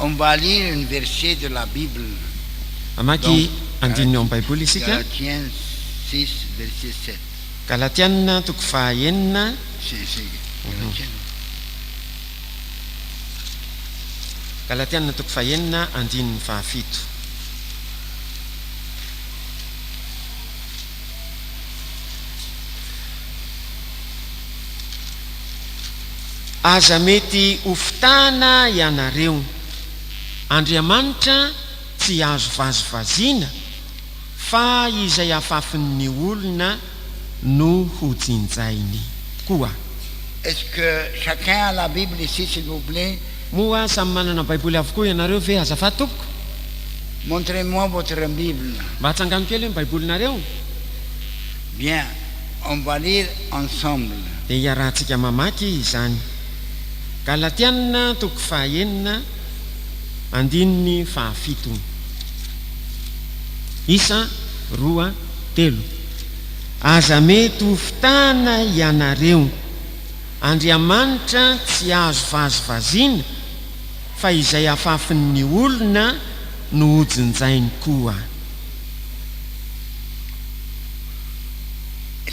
On va lire un verset de la Bible. Amaky andininy ao amin'ny baiboly isika. Galatiens 6, verset 7. Galatianina toko fahaenina. Galatianina toko fahaenina andininy fahafito. Aza mety hofitana ianareo, Andriamanitra tsy azo vazivaziana fa izay afafin'ny olona no hojinjainy koa. Est-ce que chacun a la Bible ici, s'il vous plaît? Moa samy manana baiboly avokoa ianareo ve azafady tompoko? Montrez-moi votre Bible. Mba hatsangano kely ny baibolinareo. Bien, on va lire ensemble. Dia iarahantsika mamaky izany. Galatianina toko fahaenina andininy fahafito. Isa roa telo. Aza mety hofitana ianareo, Andriamanitra tsy azo vazivaziana fa izay afafin'ny olona no hojinjainy koa.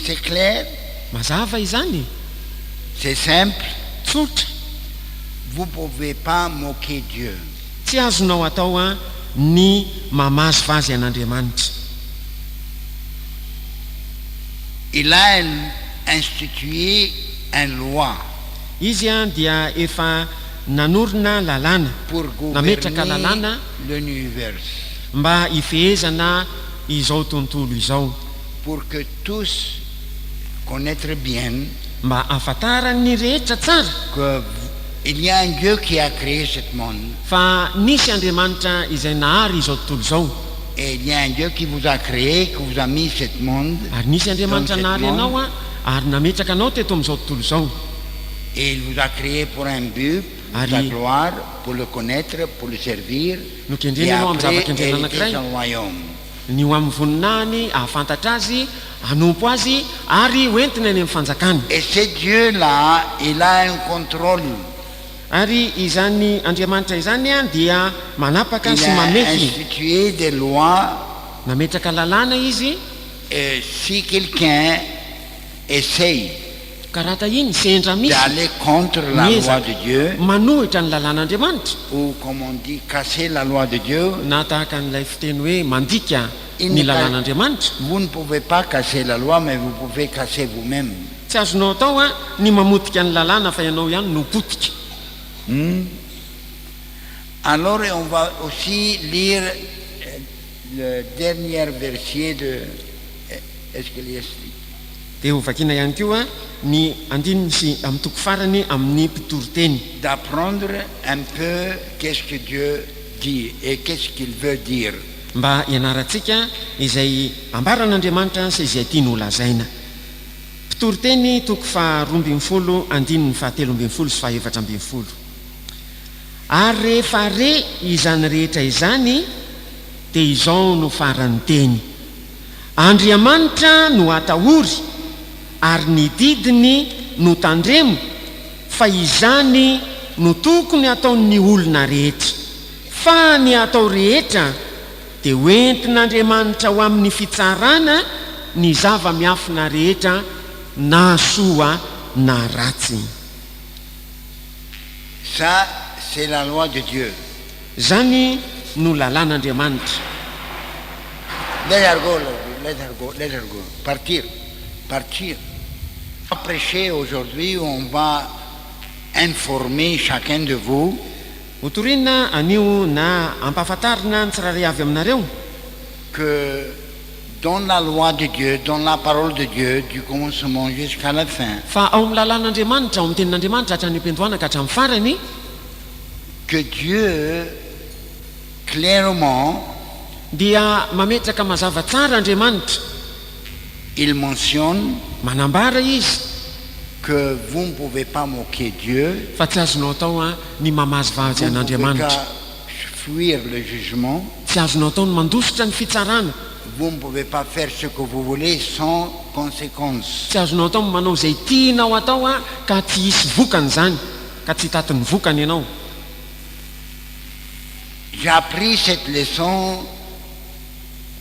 C'est clair? Mazava izany? C'est simple. Tsotra. Vous ne pouvez pas moquer Dieu. Tsy azonao atao ny mamazovazy an'Andriamanitra. Il a institué une loi Izy dia efa nanorina lalàna, pour nametraka gouverner lalàna l'univers, mba ifehezana izao tontolo izao, pour que tous connaissent bien mba ahafantarany rehetra tsara qu'il y a un Dieu qui a créé ce monde fa nisy Andriamanitra izay nahary izao tontolo izao, et il y a un Dieu qui vous a créé, qui vous a mis ce monde ary nisy Andriamanitra dans nahary ce anao monde, ary nametraka anao teto amin'izao tontolo izao. et il vous a créé pour un but, pour sa gloire, pour le connaître, pour le servir et après hériter son royaume. Ny ho amin'ny voninahiny ahafantatra azy, hanompo azy ary hoentina any amin'ny fanjakana. Et ce Dieu-là, il a un contrôle. Ary izany Andriamanitra izany dia manapaka Il sy a mamefy, institué des lois. nametraka lalàna izy. Et si quelqu'un essaye Karata iny sendra misy d'aller contre la loi de Dieu, manohitra ny lalàn'Andriamanitra, ou comme on dit, casser la loi de Dieu, na tahaka n'ilay fiteny hoe mandika Il ny n'est pas- lalàn'Andriamanitra, vous ne pouvez pas casser la loi, mais vous pouvez casser vous-même. tsy azonao atao ny mamotika ny lalàna fa ianao ihany no potika. Alors on va aussi lire le dernier verset de Ecclésiaste. Dia ho vakiana ihany koa ny andininy sy amin'ny toko farany amin'ny mpitoriteny, D'apprendre un peu qu'est-ce que Dieu dit et qu'est-ce qu'il veut dire. mba ianarantsika izay ambaran'Andriamanitra sy izay tiany ho lazaina. Mpitoriteny toko faharoa ambin'ny folo andininy fahatelo ambin'ny folo sy fahaefatra ambin'ny folo. Ary rehefa re izany rehetra izany dia izao no farany teny: Andriamanitra no atahory ary ny didiny no tandremo, fa izany no tokony ataon'ny olona rehetra. Fa ny atao rehetra dia hoentin'Andriamanitra ho amin'ny fitsarana ny zava-miafina rehetra, na soa na ratsy. Ça, c'est la loi de Dieu. Zany no lalàn'Andriamanitra. Let her go, let her go, let her go. Partir, partir. On va prêcher aujourd'hui, on va informer chacun de vous Hotorina anio na ampahafantarina ny tsirairay avy aminareo que dans la loi de Dieu, dans la parole de Dieu, du commencement jusqu'à la fin, fa ao amin'ny lalàn'Andriamanitra, ao amin'ny tenin'Andriamanitra hatrany am-piandohana ka hatramin'ny farany, que Dieu clairement dia mametraka mazava tsara Andriamanitra, il mentionne manambara izy que vous ne pouvez pas moquer Dieu, fa tsy azonao atao ny mamazovazy vous ne pouvez an'Andriamanitra, pas fuir le jugement, tsy azonao atao ny mandositra ny fitsarana, vous ne pouvez pas faire ce que vous voulez sans conséquence. tsy azonao atao ny manao izay tianao atao ka tsy hisy vokany zany, ka tsy hitatiny vokany ianao. J'ai appris cette leçon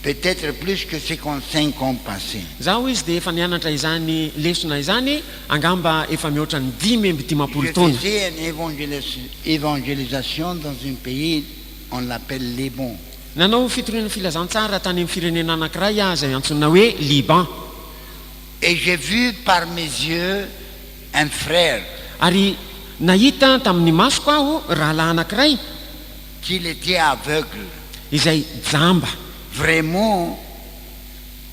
peut-être plus que 55 ans passés. zaho izy dia efa nianatra izany lesona izany angamba efa mihoatra ny 5 Je taona. faisais une évangélisation dans un pays, on l'appelle Liban. Nanao fitoriana filazantsara tany amin'ny firenena anankiray aho izay antsonina hoe Liban. Et j'ai vu par mes yeux un frère Ary nahita tamin'ny masoko aho rahalahy anankiray qu'il était aveugle, izay jamba, vraiment.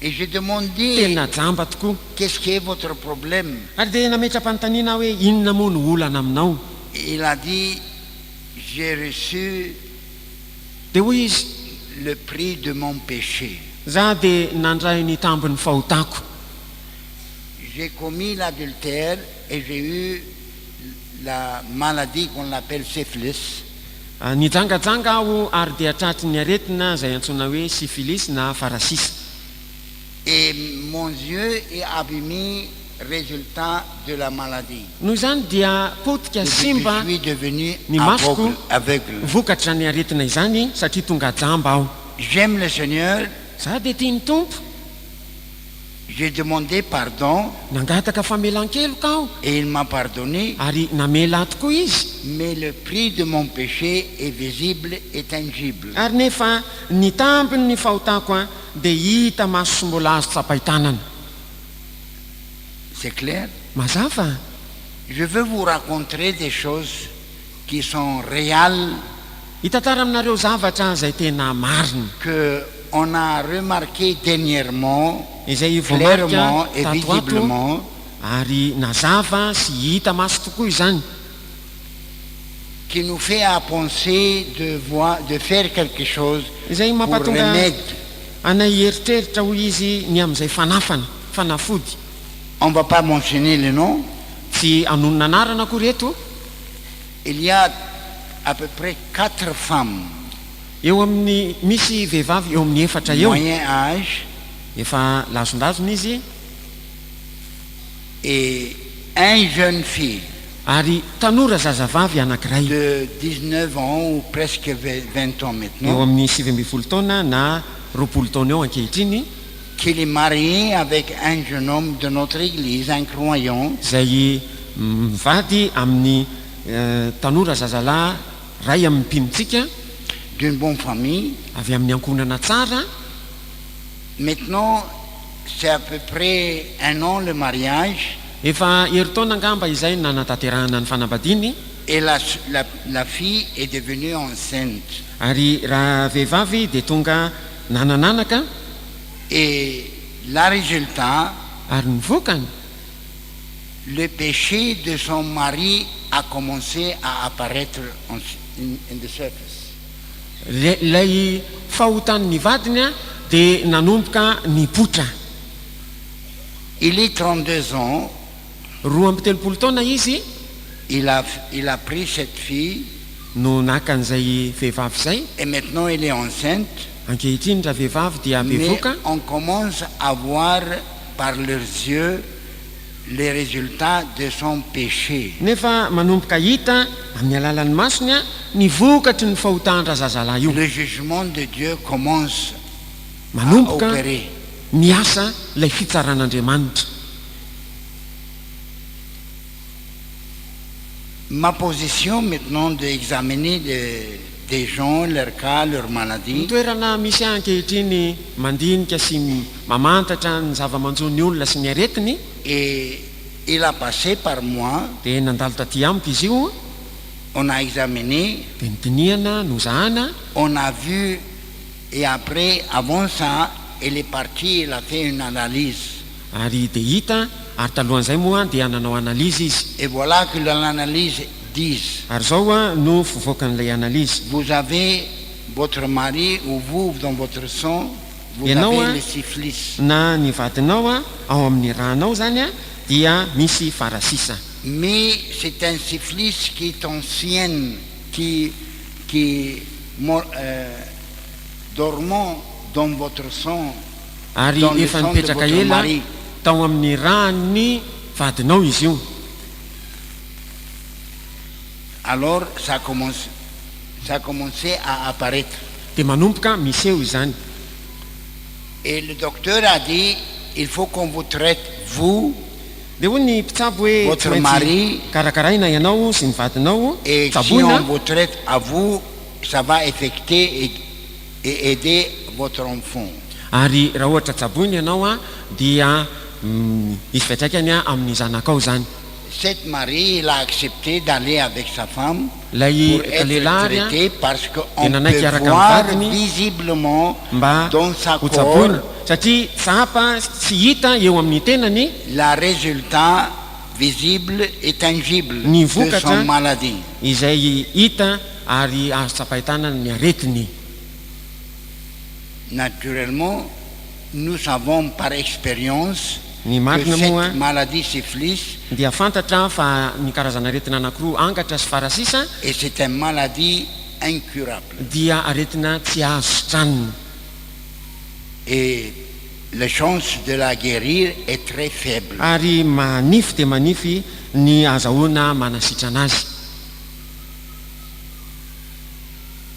Et j'ai demandé, tena jamba tokoa. qu'est-ce qui est votre problème? Ary dia nametra-panontaniana hoe inona moa no olana aminao? Il a dit, j'ai reçu Dia hoy izy, le prix de mon péché. za dia nandray ny tambiny fahotako. J'ai commis l'adultère et j'ai eu la maladie qu'on appelle syphilis. Nijangajanga aho ary dia traty ny aretina izay antsoina hoe syphilis na farasisa. Et mon yeux est abîmé, résultat de la maladie. Noho izany dia potika Je simba suis devenu ny masoko aveugle. vokatra ny aretina izany satria tonga jamba aho. J'aime le Seigneur. Za dia tia ny tompo, J'ai demandé pardon nangataka famelan-keloka aho et il m'a pardonné. ary namela tokoa izy. Mais le prix de mon péché est visible et tangible. Ary nefa ny tambiny ny fahotako a dia hita maso sy mbola azo tsapahitanana. C'est clair? Mazava, Je veux vous raconter des choses qui sont réelles, hitantara aminareo zavatra izay tena marina, qu'on a remarqué dernièrement, izay clairement voamarika et tato ato visiblement, ary nazava sy hita maso tokoa izany, qui nous fait à penser de faire quelque chose izay pour mampatonga remède. anay eritreritra ho izy ny amin'izay fanafody. On ne va pas mentionner le nom. Tsy anonona anarana akory eto. Il y a à peu près 4 femmes, Eo amin'ny misy vehivavy eo amin'ny 4 eo, moyen âge, efa lasondazona izy, et un jeune fille ary tanora zazavavy anankiray de 19 ans ou presque 20 ans eo maintenant, amin'ny 7 taona na 20 taona eo ankehitriny, qu'il est marié avec un jeune homme de notre église, un croyant, izay mivady amin'ny tanora zazalahy ray amin'ny mpinontsika d'une bonne famille. avy amin'ny ankonana tsara. Maintenant, c'est à peu près 1 an le mariage, Efa herintaona angamba izay nanatanterahana ny fanambadiany, et la fille est devenue enceinte. ary raha vehivavy dia tonga nanananaka, Et la résultat, ary ny vokany le péché de son mari a commencé à apparaître in the surface. ilay fahotan'ny vadiny a dia nanomboka nipotra. Il est 32 ans, 12 taona izy il a pris cette fille, no naka an'izay vehivavy izay. et maintenant elle est enceinte. Ankehitriny raha vehivavy dia Mais bevoka, on commence à voir par leurs yeux les résultats de son péché. nefa manomboka hita amin'ny alalan'ny masony a ny vokatry ny fahotandra zazalahy io. Le jugement de Dieu commence à Manomboka opérer. miasa ilay fitsaran'Andriamanitra. Ma position maintenant d'examiner des gens, leur cas, leur maladie, Ny toerana misy ankehitriny mandinika sy mamantatra ny zava-manjon'ny olona sy ny aretiny, et il a passé par moi, dia nandalo taty amiko izy io, on a examiné, dia nitiniana nozahana, on a vu, et après, avant ça, elle est partie, elle a fait une analyse. ary dia hita, ary talohan'izay moa dia nanao analizy izy. Et voilà que l'analyse dit, Ary zao a no fivoakan'ilay analizy. vous avez votre mari ou vous, dans votre sang, vous Et non, avez hein? le syphilis. Na ny vadinao a ao amin'ny rahanao zany a dia misy farasisa. Mais c'est un syphilis qui est ancien, qui dormant dans votre sang, Ary dans le efa sang de nipetraka votre ela mari. tao amin'ny rahany vadinao izy io. Alors ça commence, ça a commencé à apparaître. dia manomboka miseho izany. Et le docteur a dit, il faut qu'on vous traite, vous, dia hoy ny mpitsabo hoe Votre tsy maintsy mari. karakaraina ianao sy ny vadinao Et si tsaboina on vous traite à vous, ça va affecter et aider votre enfant. ary raha ohatra tsaboina ianao a dia izy fiatraikany a amin'ny zanakao zany. Cette mari, il a accepté d'aller avec sa femme Lay pour être lehilahy a traité parce qu'on dia nanaiky peut araka voir amin'ny vadiny visiblement mba dans sa ho tsaboina corps satria tsapa tsy hita eo amin'ny tenany la résultat visible et tangible Ni de vokatra son maladie. izay hita ary azo tsapahitana ny aretiny. Naturellement, nous savons par expérience Ny que marina moa cette maladie syphilis, dia fantatra fa ny karazana aretina anankiroa angatra sy farasisa et c'est une maladie incurable. dia aretina tsy azo tranony Et la chance de la guérir est très faible. ary manify dia manify ny azahoana manasitrana azy.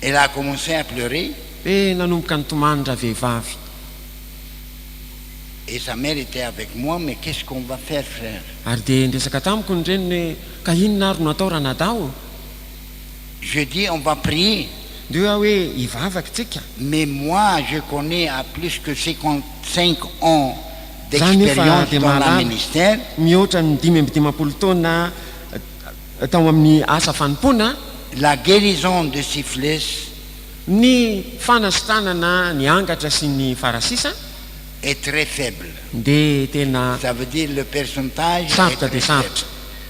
Elle a commencé à pleurer Nanomboka nytomanyra vehivavy et sa mère était avec moi, mais qu'est-ce qu'on va faire, frère? ary dia ndresaka tamiko ny reniny hoe ka inona ary no atao raha nadao. Je dis, on va prier. Dia hoe hivavaka tsika. Mais moi, je connais à plus que 55 ans Zany efa d'expérience dia dans le mahalala ministère. mihoatra ny 5 taona tao amin'ny asa fanompona. La guérison de syphilis Ny fanasitranana ny angatra sy ny farasisa est très faible. dia tena Ça veut dire le pourcentage est sarotra très dia faible. sarotra.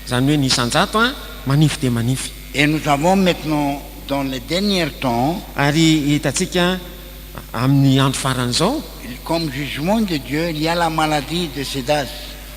Zany hoe ny isanjato a manify dia manify. Et nous avons maintenant, dans les derniers temps, Ary hitantsika amin'ny andro faran'izao comme jugement de Dieu, il y a la maladie de SIDA,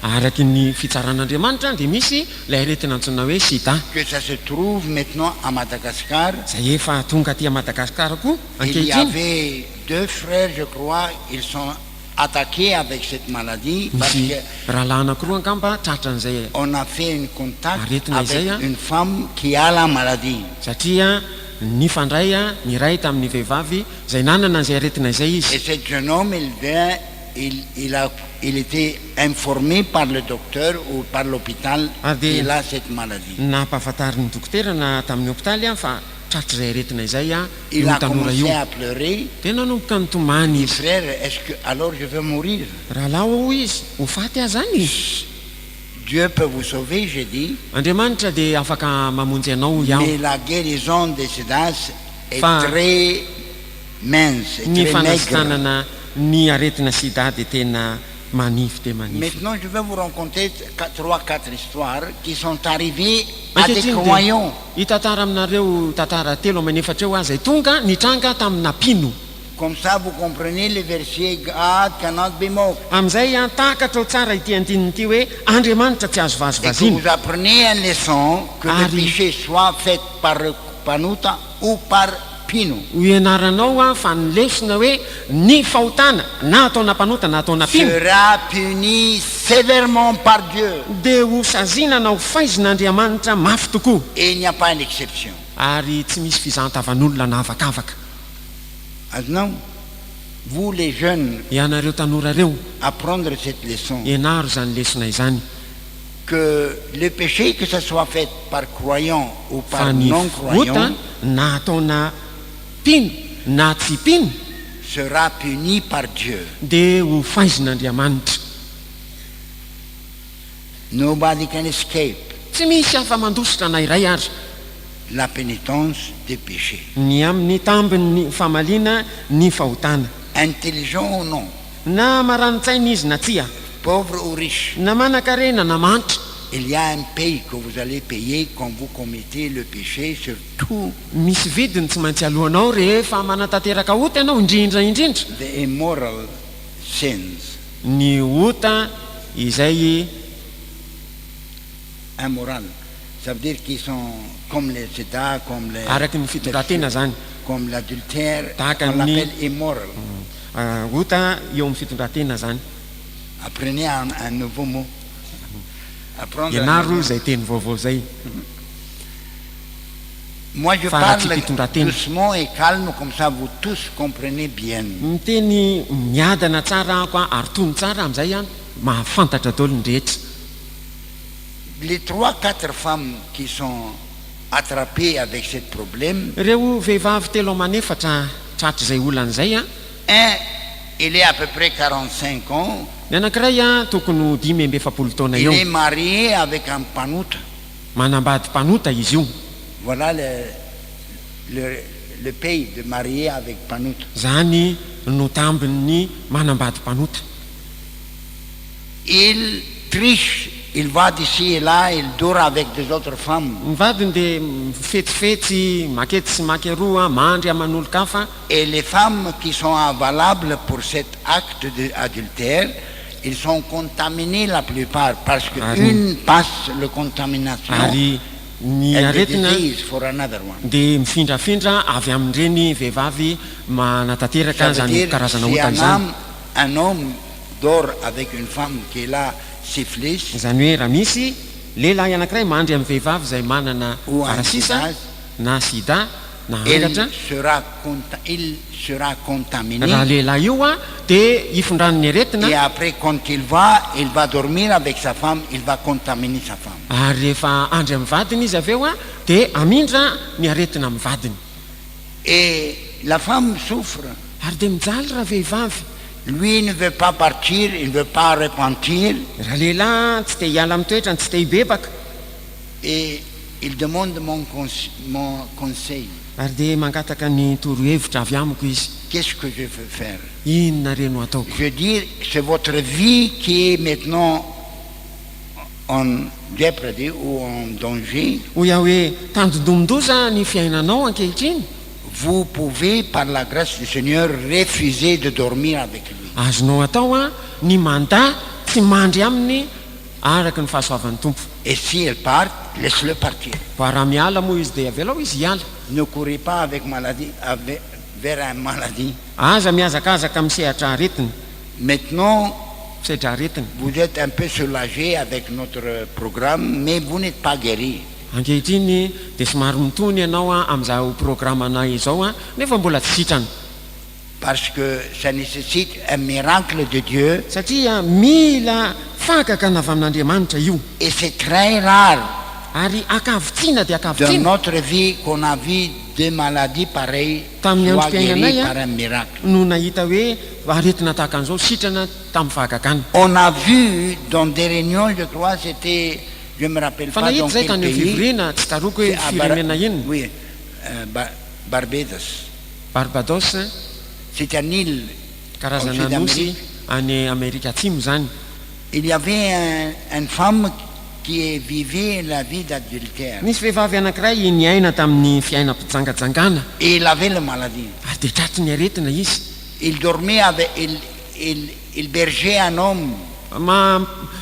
araky ny fitsaran'Andriamanitra dia misy ilay aretina antsoina hoe sida que ça se trouve maintenant à Madagascar. izay efa tonga aty Madagasikara koa Il y ankehitriny. avait 2 frères, je crois, ils sont attaqués avec cette maladie parce Misy rahalahy anankiroa angamba tratra an'izay qu'on a fait un contact Arrête-moi, avec Isaiah. une femme qui a la maladie. satria ny fandray a ny ray tamin'ny vehivavy izay nanana an'izay aretina izay Et izy. ce jeune homme, il vient, il était informé par le docteur ou par l'hôpital Ah, des- qu'il a cette maladie. Nampahafatary ny dokoterana tamin'ny hopitaly a fa tratra izay aretina izay a Il io a tanora commencé io. à pleurer. Dia nanomboka nitomany Il dit, izy. frère, est-ce que alors je vais mourir? Rahalahy ao izy ho faty aho zany. Dieu peut vous sauver, j'ai dit, Andriamanitra dia afaka mamonjy anao iaho. mais la guérison de SIDA est Fa- très mince, Ny très maigre. fanasitranana ny aretina sida dia tena manify dia manify. Maintenant, je vais vous raconter 3-4 histoires qui sont arrivées à des Ankehitriny croyants. dia hitantara aminareo tantara telo amin'ny efatra eo azy tonga nitranga tamin'ny pino. Comme ça, vous comprenez le verset Gad, Cannot be mocked. Amin'izay a takatra ho tsara ity andininy ity hoe Andriamanitra tsy azo Et que vazovazina. vous apprenez une leçon que le Ari. péché soit fait par Panuta ou par Pino. Ho ianaranao a fa ny lesona hoe ny fahotana na atao nampanota na atao napino Sera puni sévèrement par Dieu. dia ho sazinana ho faizin'Andriamanitra mafy tokoa. Et il n'y a pas d'exception. Ary tsy misy fizahatavan'olona na avakavaka. Maintenant, vous les jeunes, Ianareo tanora reo apprendre cette leçon. ianaro zany lesona izany Que le péché, que ce soit fait par croyant ou fa par ny non-croyant, vota na ataona pino na tsy pino sera puni par Dieu. dia ho faizin'Andriamanitra. Nobody can escape Tsy misy afa-mandositra na iray ary la pénitence des péchés. ny amin'ny tambiny famaliana ny fahotana Intelligent ou non, na marano-tsaina izy na tsia pauvre ou riche, na manan-karena na manitra. il y a un pays que vous allez payer quand vous commettez le péché, surtout Misy vidiny tsy maintsy alohanao rehefa manatanteraka ota ianao indrindraindrindra the immoral sins. ny ota izay Immoral. Ça veut dire qu'ils sont comme les sida, araky ny fitondratena zany. comme l'adultère, Tahaka on ny- l'appelle immoral. Ota eo amin'ny fitondratena zany. Apprenez un nouveau mot. Apprendre un Ianaro nouveau mot. izay teny vaovao zay. Moi, je Fa parle raha tsy fitondratena. doucement et calme, comme ça vous tous comprenez bien. miteny miadana tsara ako a ary tony tsara amin'izay a mahafantatra daholo ny rehetra. Les 3-4 femmes qui sont attrapées avec ce problème, Ireo vehivavy telo amanefatra tratra izay olan'izay a, un, il est à peu près 45 ans, ny anankiray a tokony ho 5-7 taona il eo, est marié avec un panouta. manambady mpanota izy io. Voilà le pays de marier avec panouta. Zany no tambiny manambady mpanota. Il triche, il va d'ici et là, il dort avec des autres femmes. Ny vadiny dia fetsifetsy makety sy makeroa mandry aman'olo-kafa. Et les femmes qui sont valables pour cet acte d'adultère, ils sont contaminés la plupart parce qu'une passe la contamination Ary ny and the aretina disease for another one. dia mifindrafindra avy amin'ireny vehivavy manatanteraka Ça veut zany dire karazana si otany zany. un homme dort avec une femme qui est là syphilis Zany hoe raha misy lehilahy anankiray mandry amin'ny vehivavy izay manana ou un arasisa sida, na sida na il angatra, sera contaminé. raha lehilahy io a dia ifondran'ny aretina. Et après, quand il va dormir avec sa femme, il va contaminer sa femme. Ary rehefa andry amin'ny vadiny izy avy eo a dia amindra ny aretina amin'ny vadiny. Et la femme souffre. Ary dia mijaly raha vehivavy. Lui ne veut pas partir, il ne veut pas repentir. Raha lehilahy tsy te hiala amin'ny toetrany, tsy te hibebaka. Et il demande mon conseil. Ary dia mangataka ny torohevitra avy amiko izy. Qu'est-ce que je veux faire? Inona reno ataoko? Je dis, c'est votre vie qui est maintenant en jeopardy ou en danger. Ho iaho hoe tandondomondoza ny fiainanao ankehitriny. Vous pouvez, par la grâce du Seigneur, refuser de dormir avec lui. Azonao atao a ny manda tsy mandry aminy araka ny fahasoavan'ny tompo. Et si elle part, laisse-le partir. Fa raha miala moa izy dia avelao izy hiala. Ne courez pas avec maladie, vers une maladie. Aza miazakazaka misehatra aretina, Maintenant, misedra aretina. vous êtes un peu soulagé avec notre programme, mais vous n'êtes pas guéri. Ankehitriny dia somary mitony ianao a amin'izao programmana izao a, nefa mbola tsy sitrana. Parce que ça nécessite un miracle de Dieu. Satria mila fakakana avy amin'Andriamanitra io. Et c'est très rare Ary akavitsiana dia dans akavitsiana. notre vie qu'on a vu des maladies pareilles Tamin'ny soient androm-piainanay guéries a par un miracle. no nahita hoe aretina tahaka an'izao sitrana tamin'ny fahakakana. On a vu dans des réunions, je crois, c'était, je ne me rappelle Fa pas dans nahita zay quel tany amin'ny pays, fivoriana tsy taroko hoe c'est à firenena inona. oui, Barbados. Barbados C'est un île. karazana Au nosy Sud-Amérique. any Amerika Atsimo zany. Il y avait une femme qui vivait la vie d'adultère. Nisy vehivavy anankiray niaina tamin'ny fiainam-pijangajangana Et il avait la maladie. ary dia tratry ny aretina izy. Il dormait avec, il bergeait un homme.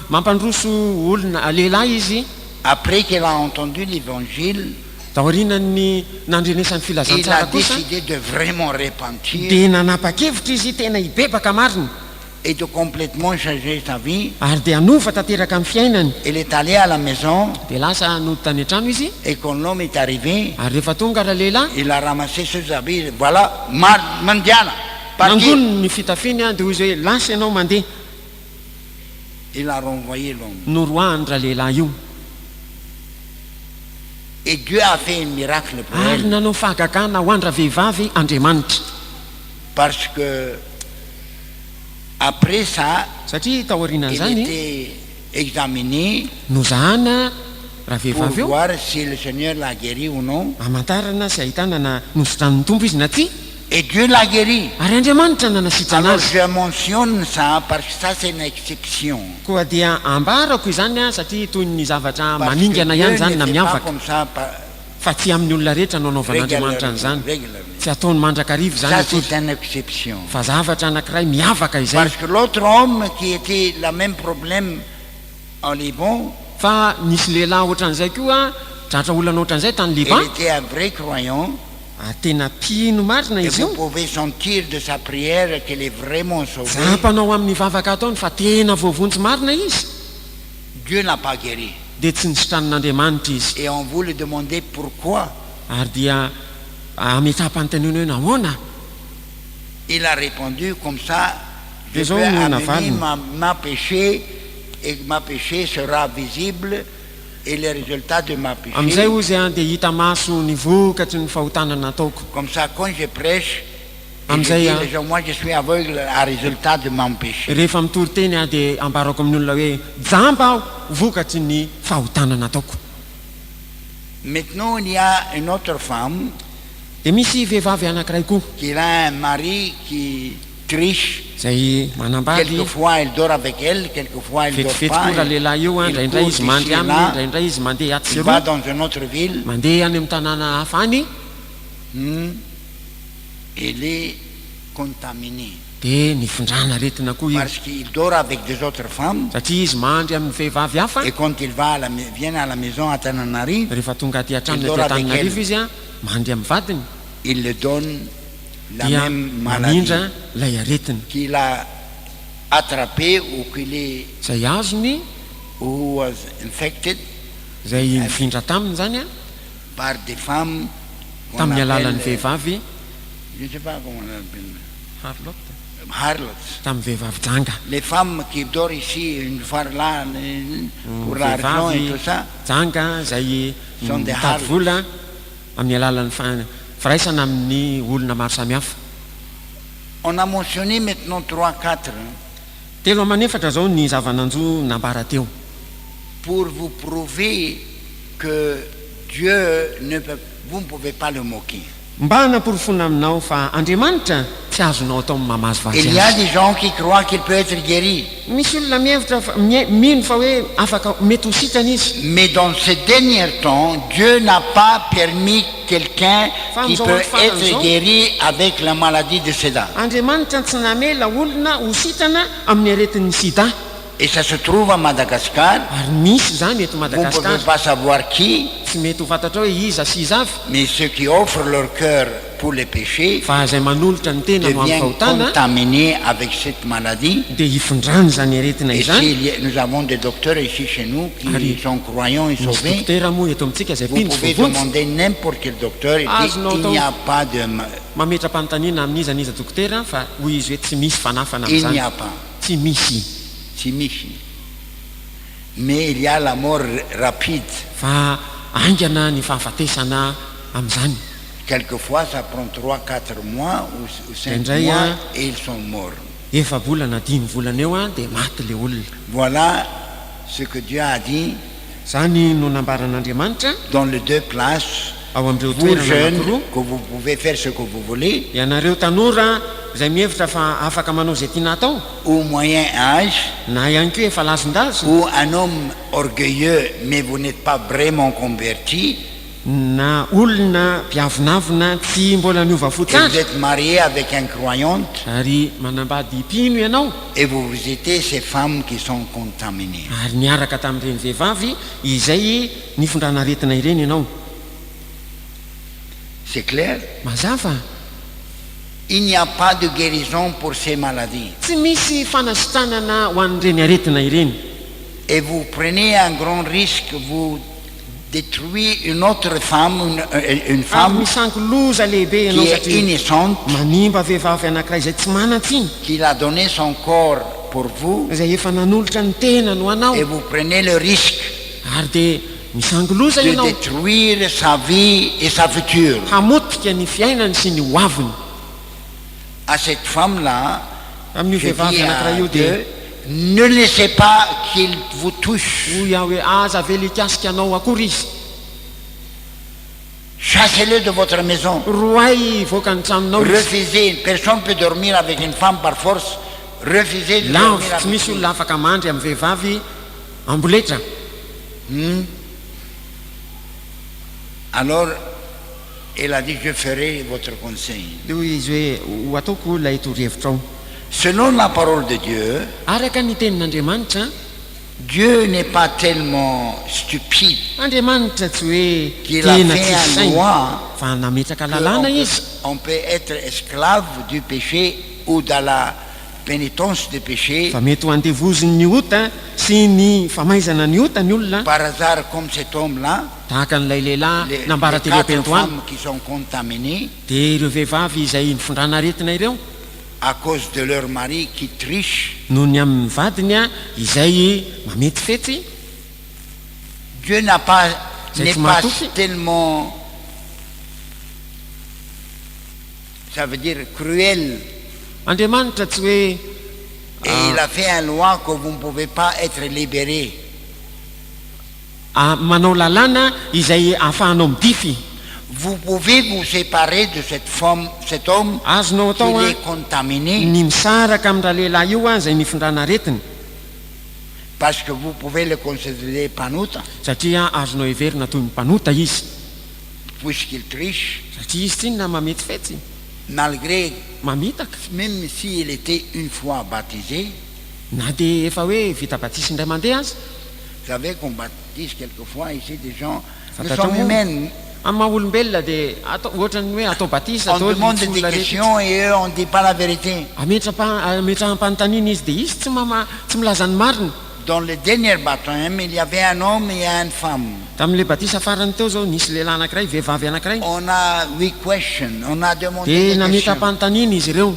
Mampandroso olona lehilahy izy. Après qu'il a entendu l'évangile, Taorianany nandrenesan'ny il a filazantsara kosa décidé de vraiment repentir dia nanapa-kevitra izy tena hibebaka marina et de complètement changer sa vie. ary dia hanova tanteraka amin'ny fiainany. Il est allé à la maison Dia lasa nody tany an-trano izy. et quand l'homme est arrivé, Ary rehefa tonga raha lehilahy il a ramassé ses habits. Voilà, mandiana, partir. nangono ny fitafiny a dia hoy izy hoe lasa ianao mandeha. Il a renvoyé l'homme. Noroahany raha lehilahy io. Et Dieu a fait un miracle pour Ary elle. nanao fahagagana ho andra vehivavy Andriamanitra. Parce que après ça, Satria taoriana il zany était examiné nozahana raha pour vehivavy eo voir si le Seigneur l'a guéri ou non. hamantarana sy ahitana na nosotran'ny tompo izy na ty. Et Dieu l'a guéri. Ary Andriamanitra nanasitrana Alors azy. je mentionne ça parce que ça c'est une exception. Koa dia ambarako izany a satria toy ny zavatra Parce que maningana ihany Dieu zany na ne fait pas miavaka. comme ça Fa tsy amin'ny olona rehetra no anaovan'Andriamanitra an'izany. régulièrement. Tsy ataony mandrakarivo zany Ça akory. c'est une exception. Fa zavatra anankiray miavaka izay. Parce que l'autre homme qui était le même problème en Liban, Fa nisy lehilahy ohatran'izay koa tratra olana ohatran'izay tany il Liban. était un vrai croyant. Tena mpino marina Et izy vous io. pouvez sentir de sa prière qu'elle est vraiment sauvée. Zampanao amin'ny vavaka ataony fa tena voavontsy marina izy. Dieu n'a pas guéri. Dia tsy nisotranon'Andriamanitra izy. Et on vous le demandait pourquoi. ary dia ametraha-panontaniana hoe nahoana. Il a répondu comme ça, je Disons, peux nous, on a amener fallu. ma péché et ma péché sera visible et le résultat de ma péché. Amin'izay ozy a dia hita maso ny vokatry ny fahotanana ataoko. Comme ça, quand je prêche, et je Amzay, dis hein. les gens, moi je suis aveugle à résultat de mon péché. Rehefa mitory teny a dia ambarako amin'ny olona hoe jamba aho vokatry ny fahotanana ataoko. Maintenant, il y a une autre femme Dia misy vehivavy anankiray koa qui a un mari qui triche. izay manambady Quelquefois, elle dort avec elle, quelquefois, elle ne dort vetivety pas. koa raha lehilahy io a Il indraindray court izy mandry ici et aminy là. indraindray izy mandeha aty sy Il va roa dans une autre ville. mandeha any amin'ny tanàna hafa any. Elle est contaminée Dia nifondrana aretina koa io parce qu'il dort avec des autres femmes. satria izy mandry amin'ny vehivavy hafa. Et quand il va vient à la maison à Tananarive, Rehefa tonga aty an-tranony Il aty dort Antananarivo avec izy a mandry amin'ny vadiny il le donne la dia même maladie mamindra ilay aretina qu'il a attrapée ou qu'il est izay azony who was infected izay nifindra taminy zany a par des femmes qu'on tamin'ny alalan'ny appelle, vehivavy je ne sais pas comment on l'appelle, harlotte harlots. tamin'ny vehivavy janga. Les femmes qui dorment ici une fois là pour l'argent et tout ça, janga izay Sont des mitady harlots. vola amin'ny alalan'ny firaisana amin'ny olona maro samihafa. on a mentionné maintenant 3-4 Telo amanefatra zao ny zavananjo nambara teo pour vous prouver que Dieu vous ne pouvez pas le moquer. mba naporofona aminao fa Andriamanitra tsy azonao atao mamazo vazy Il y a azy. des gens qui croient qu'il peut être guéri, Misy olona mihevitra mino fa hoe afaka mety ho sitrana izy. mais dans ces derniers temps, Dieu n'a pas permis quelqu'un qui Femmes peut ont fait être raison. guéri avec la maladie de sida. Andriamanitra tsy namela olona ho sitrana amin'ny aretin'ny sida. Et ça se trouve à Madagascar. Ary misy zany eto Vous ne Madagasikara. pouvez pas savoir qui, Tsy mety ho fantatra hoe iza sy iza avy mais ceux qui offrent leur cœur pour les péchés fa izay manolotra ny tena no amin'ny deviennent fahotana contaminés avec cette maladie. dia hifondrany zany aretina Et izany. nous avons des docteurs ici chez nous qui Allez. sont croyants et Misy sauvés. dokotera moa eto amintsika izay Vous pino pouvez vovontsy demander n'importe quel docteur et Ah, dire non, il non. n'y a pas de... mametra-panontaniana amin'iza niza dokotera fa hoy izy hoe tsy misy fanafana Il n'y amin'izany. a pas. Tsy misy C'est Michi. Mais il y a la mort rapide. fa aingana ny fahafatesana amin'izany. Quelquefois, ça prend 3-4 mois ou 5 Indray, mois hein. et ils sont morts. Efa volana 10 volana eo a dia maty le olona. Voilà ce que Dieu a dit Zany no nambaran'Andriamanitra dans les deux places. ao amin'ireo Vous toerana jeunes, anankiroa. que vous pouvez faire ce que vous voulez, Ianareo tanora izay mihevitra fa afaka manao izay tiana atao ou moyen âge, na ihany koa efa lazondazo ou un homme orgueilleux, mais vous n'êtes pas vraiment converti, na olona mpiavonavina tsy mbola niova et vous fotsara êtes marié avec une croyante, ary manambady mpino ianao et vous visitez ces femmes qui sont contaminées. ary niaraka tamin'ireny vehivavy izay nifondranaretina ireny ianao. C'est clair? Mazava Il n'y a pas de guérison pour ces maladies. tsy misy fanasitranana ho an'ireny aretina ireny. Et vous prenez un grand risque, vous détruisez une autre femme, une Ary femme misanky loza lehibe qui ianao est satria innocente, manimba vehivavy anankiray izay tsy manatsy iny qui a donné son corps pour vous, izay efa nanolotra ny tena no anao et vous prenez le risque ary dia misanky loza de ianao détruire sa vie et sa future. hamotika ny fiainany sy ny hoaviny. À cette femme-là, Amin'io je vehivavy dis anankiray à io dia Dieu, ne laissez pas qu'il vous touche. hoy aho hoe aza ve likasika anao akory izy Chassez-le de votre maison. roay voaka ny tranonao izy. Refusez. Personne ne peut dormir avec une femme par force. Refusez de dormir lavy tsy avec misy lui. olona afaka mandry amin'ny vehivavy amboletra. Alors, elle a dit, je ferai votre conseil. Dia hoy izy hoe ho ataoko ilay torohevitra ao. Selon la parole de Dieu, Araka ny tenin'Andriamanitra, Dieu n'est pas tellement stupide Andriamanitra tsy hoe qu'il a tena fait tsisy un saina loi fa nametraka qu'on lalàna peut, izy. on peut être esclave du péché ou dans la pénitence du péché. Fa mety ho andevoziny ny ota sy ny famaizana ny ota ny olona Par hasard, comme cet homme-là, tahaka n'ilay lehilahy Les nambara tele 4 am-pentoany femmes qui sont contaminées dia ireo vehivavy izay nifondrana aretina ireo à cause de leur mari qui triche. noho ny amin'ny vadiny a izay mamety fetsy. Dieu n'est pas Matupi. tellement, ça veut dire cruel, Andriamanitra tsy hoe et il a fait une loi que vous ne pouvez pas être libéré. manao lalàna izay ahafahanao midify. Vous pouvez vous séparer de cette femme, cet homme Azonao qui atao a est contaminé, ny misaraka amin'raha lehilahy io a izay mifondrana aretiny parce que vous pouvez le considérer panuta, satria azonao heverina toy ny mpanota izy puisqu'il triche, satria izy tsinona mamety fetsy malgré, mamitaka même s'il était une fois baptisé. na dia efa hoe vita batisy indray mandeha azy. Vous savez qu'on baptise quelquefois ici des gens, nous Fantatrao sommes moa humains. amin'ny maha-olombelona dia ohatrany hoe atao batisa On atao demande tsy des olona rehetra questions et eux, on ne dit pas la vérité. ametraha-panontaniana izy dia izy tsy milaza ny marina. Dans le dernier baptême, il y avait un homme et une femme. Tamin'ilay batisa farany teo zao nisy lehilahy anankiray vehivavy anankiray On a 8 questions, on a demandé dia des questions. nametra-panontaniana izy ireo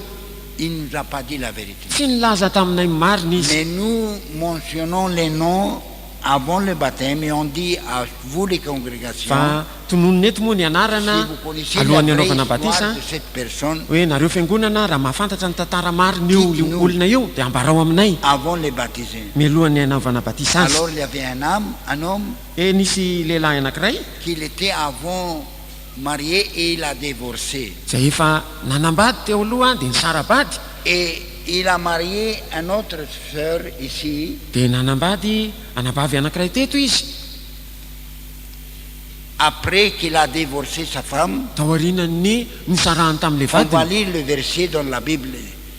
Il ne nous a pas dit la vérité. tsy nilaza taminay marina izy. Mais nous mentionnons les noms avant le baptême et on dit à vous les congrégations, fa tononona eto moa ny si anarana vous connaissez la alohan'ny vraie anaovana histoire batisa de cette personne hoe nareo fiangonana raha mahafantatra ny tantara marina io Dites-nous. olona io dia ambarao aminay avant le baptiser. mialohan'ny anaovana batisa azy. Alors il y avait un homme E nisy lehilahy anankiray qui était avant marié et il a divorcé. izay efa nanambady teo aloha dia nisarabady Et il a marié une autre sœur ici. dia nanambady anambavy anankiray teto izy. Après qu'il a divorcé sa femme, taorianany nisarahany tamin'ilay on va vadiny. lire le verset dans la Bible.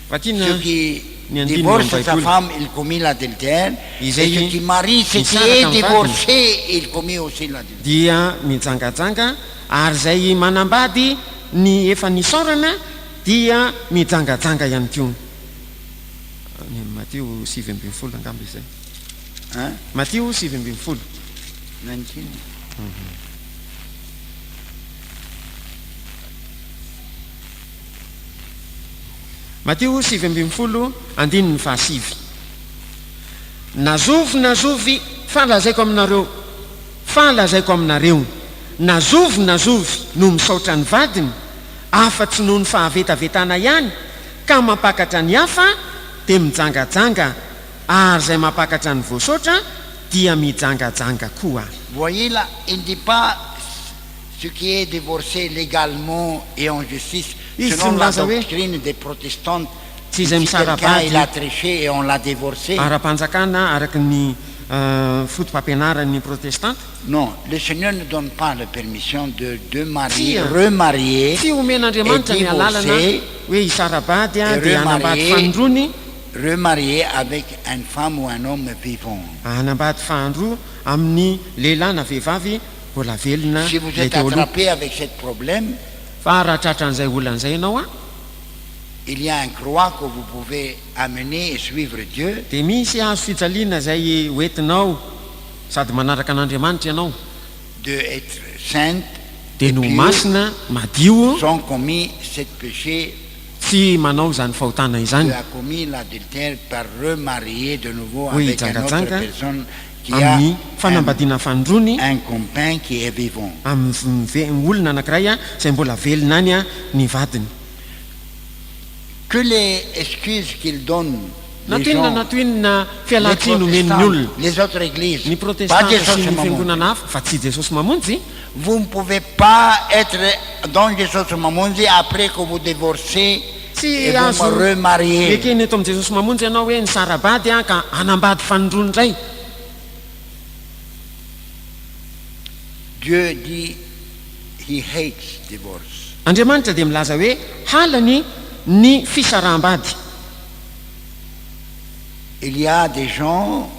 Vakina Ceux qui ni andino divorcent amin'ny sa Baiboly. femme, il commet l'adultère. Et Isaïe, ceux qui marient, ceux qui Isaac est en divorcé, il commet aussi l'adultère. dia mijangajanga ary zay manambady ny efa nisaorana dia mijangajanga ihany koa. Ny Mateo 7:20 angamba izay. Hein? Mateo 7:20. 19. Mateo 7:20 andininy fahasivy. Nazovy falazaiko aminareo nazovy no misaotra ny vadiny afa-tsy noho ny fahavetavetana ihany ka mampakatra ny hafa dia mijangajanga ary izay mampakatra ny voasaotra dia mijangajanga koa. Voyez là, il ne dit pas ce qui est divorcé légalement et en justice, Il selon se la base, oui. doctrine des protestants. Si Si j'aime ça, quelqu'un Rabbi, il a triché et on l'a divorcé, Ara-panjakana araky ny fotom-pampianaran'ny protestanta non, le Seigneur ne donne pas la permission de marier, Si, remarier, tsy omen'andriamanitra et ny alalana divorcer, hoe isarabady a Et dia anambady remarier. fandrony remarier avec une femme ou un homme vivant. anambady fahandro amin'ny lehilahy na vehivavy mbola velona Si vous lay êtes teo aloha. attrapé avec ce problème, Fa raha tratran'izay olona an'izay ianao a il y a un croix que vous pouvez amener et suivre Dieu. dia misy hazo fijaliana izay hoentinao sady manaraka an'andriamanitra ianao De être sainte dia et no pure, masina madio sans commis ce péché, tsy manao izany fahotana tu izany as commis l'adultère par remarier de nouveau Oui, avec une autre Tsanga-Tsanga. personne qui a amin'ny fanambadiana fandrony un compagnon qui est vivant. amin'ny olona anankiray a izay mbola velona any a ny vadiny. Que les excuses qu'ils donnent, les natoinona gens, natoinona les fialan-tsiny omeny ny protestants, olona les autres églises, ny pas protestanta Jésus sy ny Maman. fiangonana hafa fa tsy jesosy mamonjy. Vous ne pouvez pas être dans Jésus Mamonzi après que vous divorcez et tsy vous azo me remariez. ekeny eto amin'ny jesosy mamonjy ianao hoe ny sarabady a ka anambady fanondrony indray. Dieu dit, he hates divorce. Andriamanitra dia milaza hoe halany ny fisaraham-bady. Il y a des gens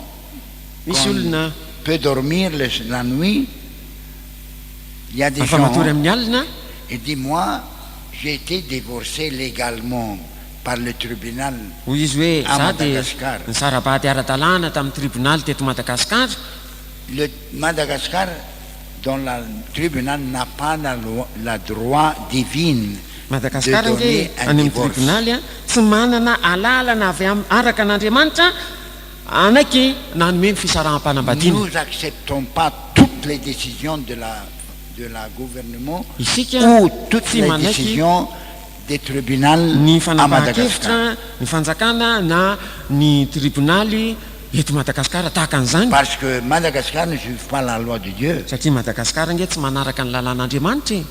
Misy qu'on olona peut dormir la nuit. Il y a des afa gens, matory amin'ny alina et dis-moi, j'ai été divorcé légalement par le tribunal. hoy izy hoe À za dia Madagascar. ny sarabady ara-dalàna tamin'ny tribonaly teto Madagasikara. Le Madagascar dont le tribunal n'a pas la droit divine madagasikara de nge donner un any amin'ny divorce. tribunaly a tsy manana alalana avy araka an'andriamanitra anaiky nanome ny fisarahampanambadiana. Nous n'acceptons pas toutes les décisions de la gouvernement isika ou toutes tsy les manaiky décisions des tribunaux ny à fanapahan-kevitra Madagascar. ny fanjakana na ny tribunaly eto madagasikara tahaka an'izany Parce que Madagascar ne suit pas la loi de Dieu. satria madagasikara nge tsy manaraka ny lalàn'andriamanitra.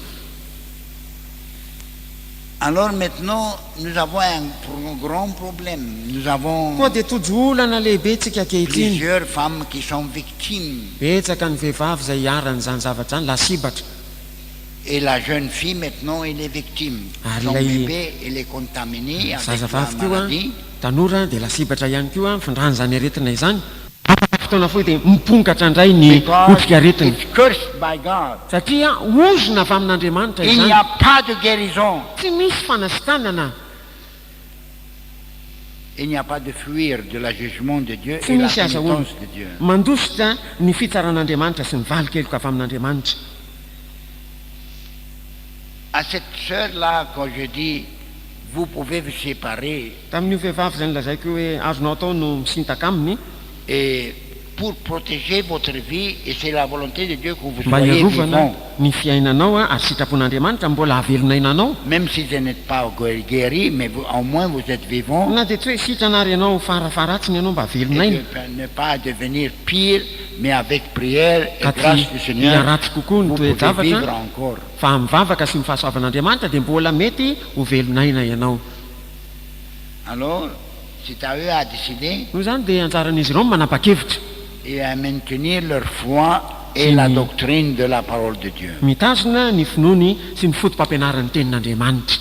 Alors maintenant, nous avons un grand problème. Nous avons koa dia tojo olana lehibe tsika ankehitriny. plusieurs femmes qui sont victimes. betsaka ny vehivavy izay hiaran'izany zavatra zany lasibatra. Et la jeune fille, maintenant, elle est victime. Ah, Son là, bébé, elle est contaminé avec la zazavavy koa maladie. tanora dia lasibatra ihany koa findrany zany aretina izany. Fotoana foy dia mipongatra indray ny Because otrika aretina it's cursed by God. satria ozona avy amin'andriamanitra Il n'y izany. a pas de guérison. tsy misy fanasitanana, Il n'y a pas de fuir de la jugement de Dieu tsy et la misy aza olo pénitence de Dieu. mandositra ny fitsaran'andriamanitra sy ny valikeloka avy amin'andriamanitra. À cette sœur-là, quand je dis, vous pouvez vous séparer, Tamin'io vehivavy zany lazaiko hoe azonao atao no misintaka aminy et pour protéger votre vie, et c'est la volonté de Dieu que vous mba soyez hiarovana vivant, ny fiainanao a ary sitrapon'andriamanitra mbola havelonainanao. même si vous n'êtes pas guéri, mais au moins vous êtes vivant, Na dia tsy hoe sitranary ianao farafaratsiny ianao mba et havelonaina de ne pas devenir pire, mais avec prière et ka grâce du tsy Seigneur, hiaratsy kokoa ny vous pouvez toejavatra vivre encore. fa mivavaka sy mifahasoavan'andriamanitra dia mbola mety ho velonaina ianao. Alors, c'est à eux à décider Noho izany dia anjaran'izy ireo ny manapa-kevitra et à maintenir leur foi et la doctrine de la parole de Dieu. mitazona ny finoany sy ny fotom-pampianaran'ny tenin'andriamanitra.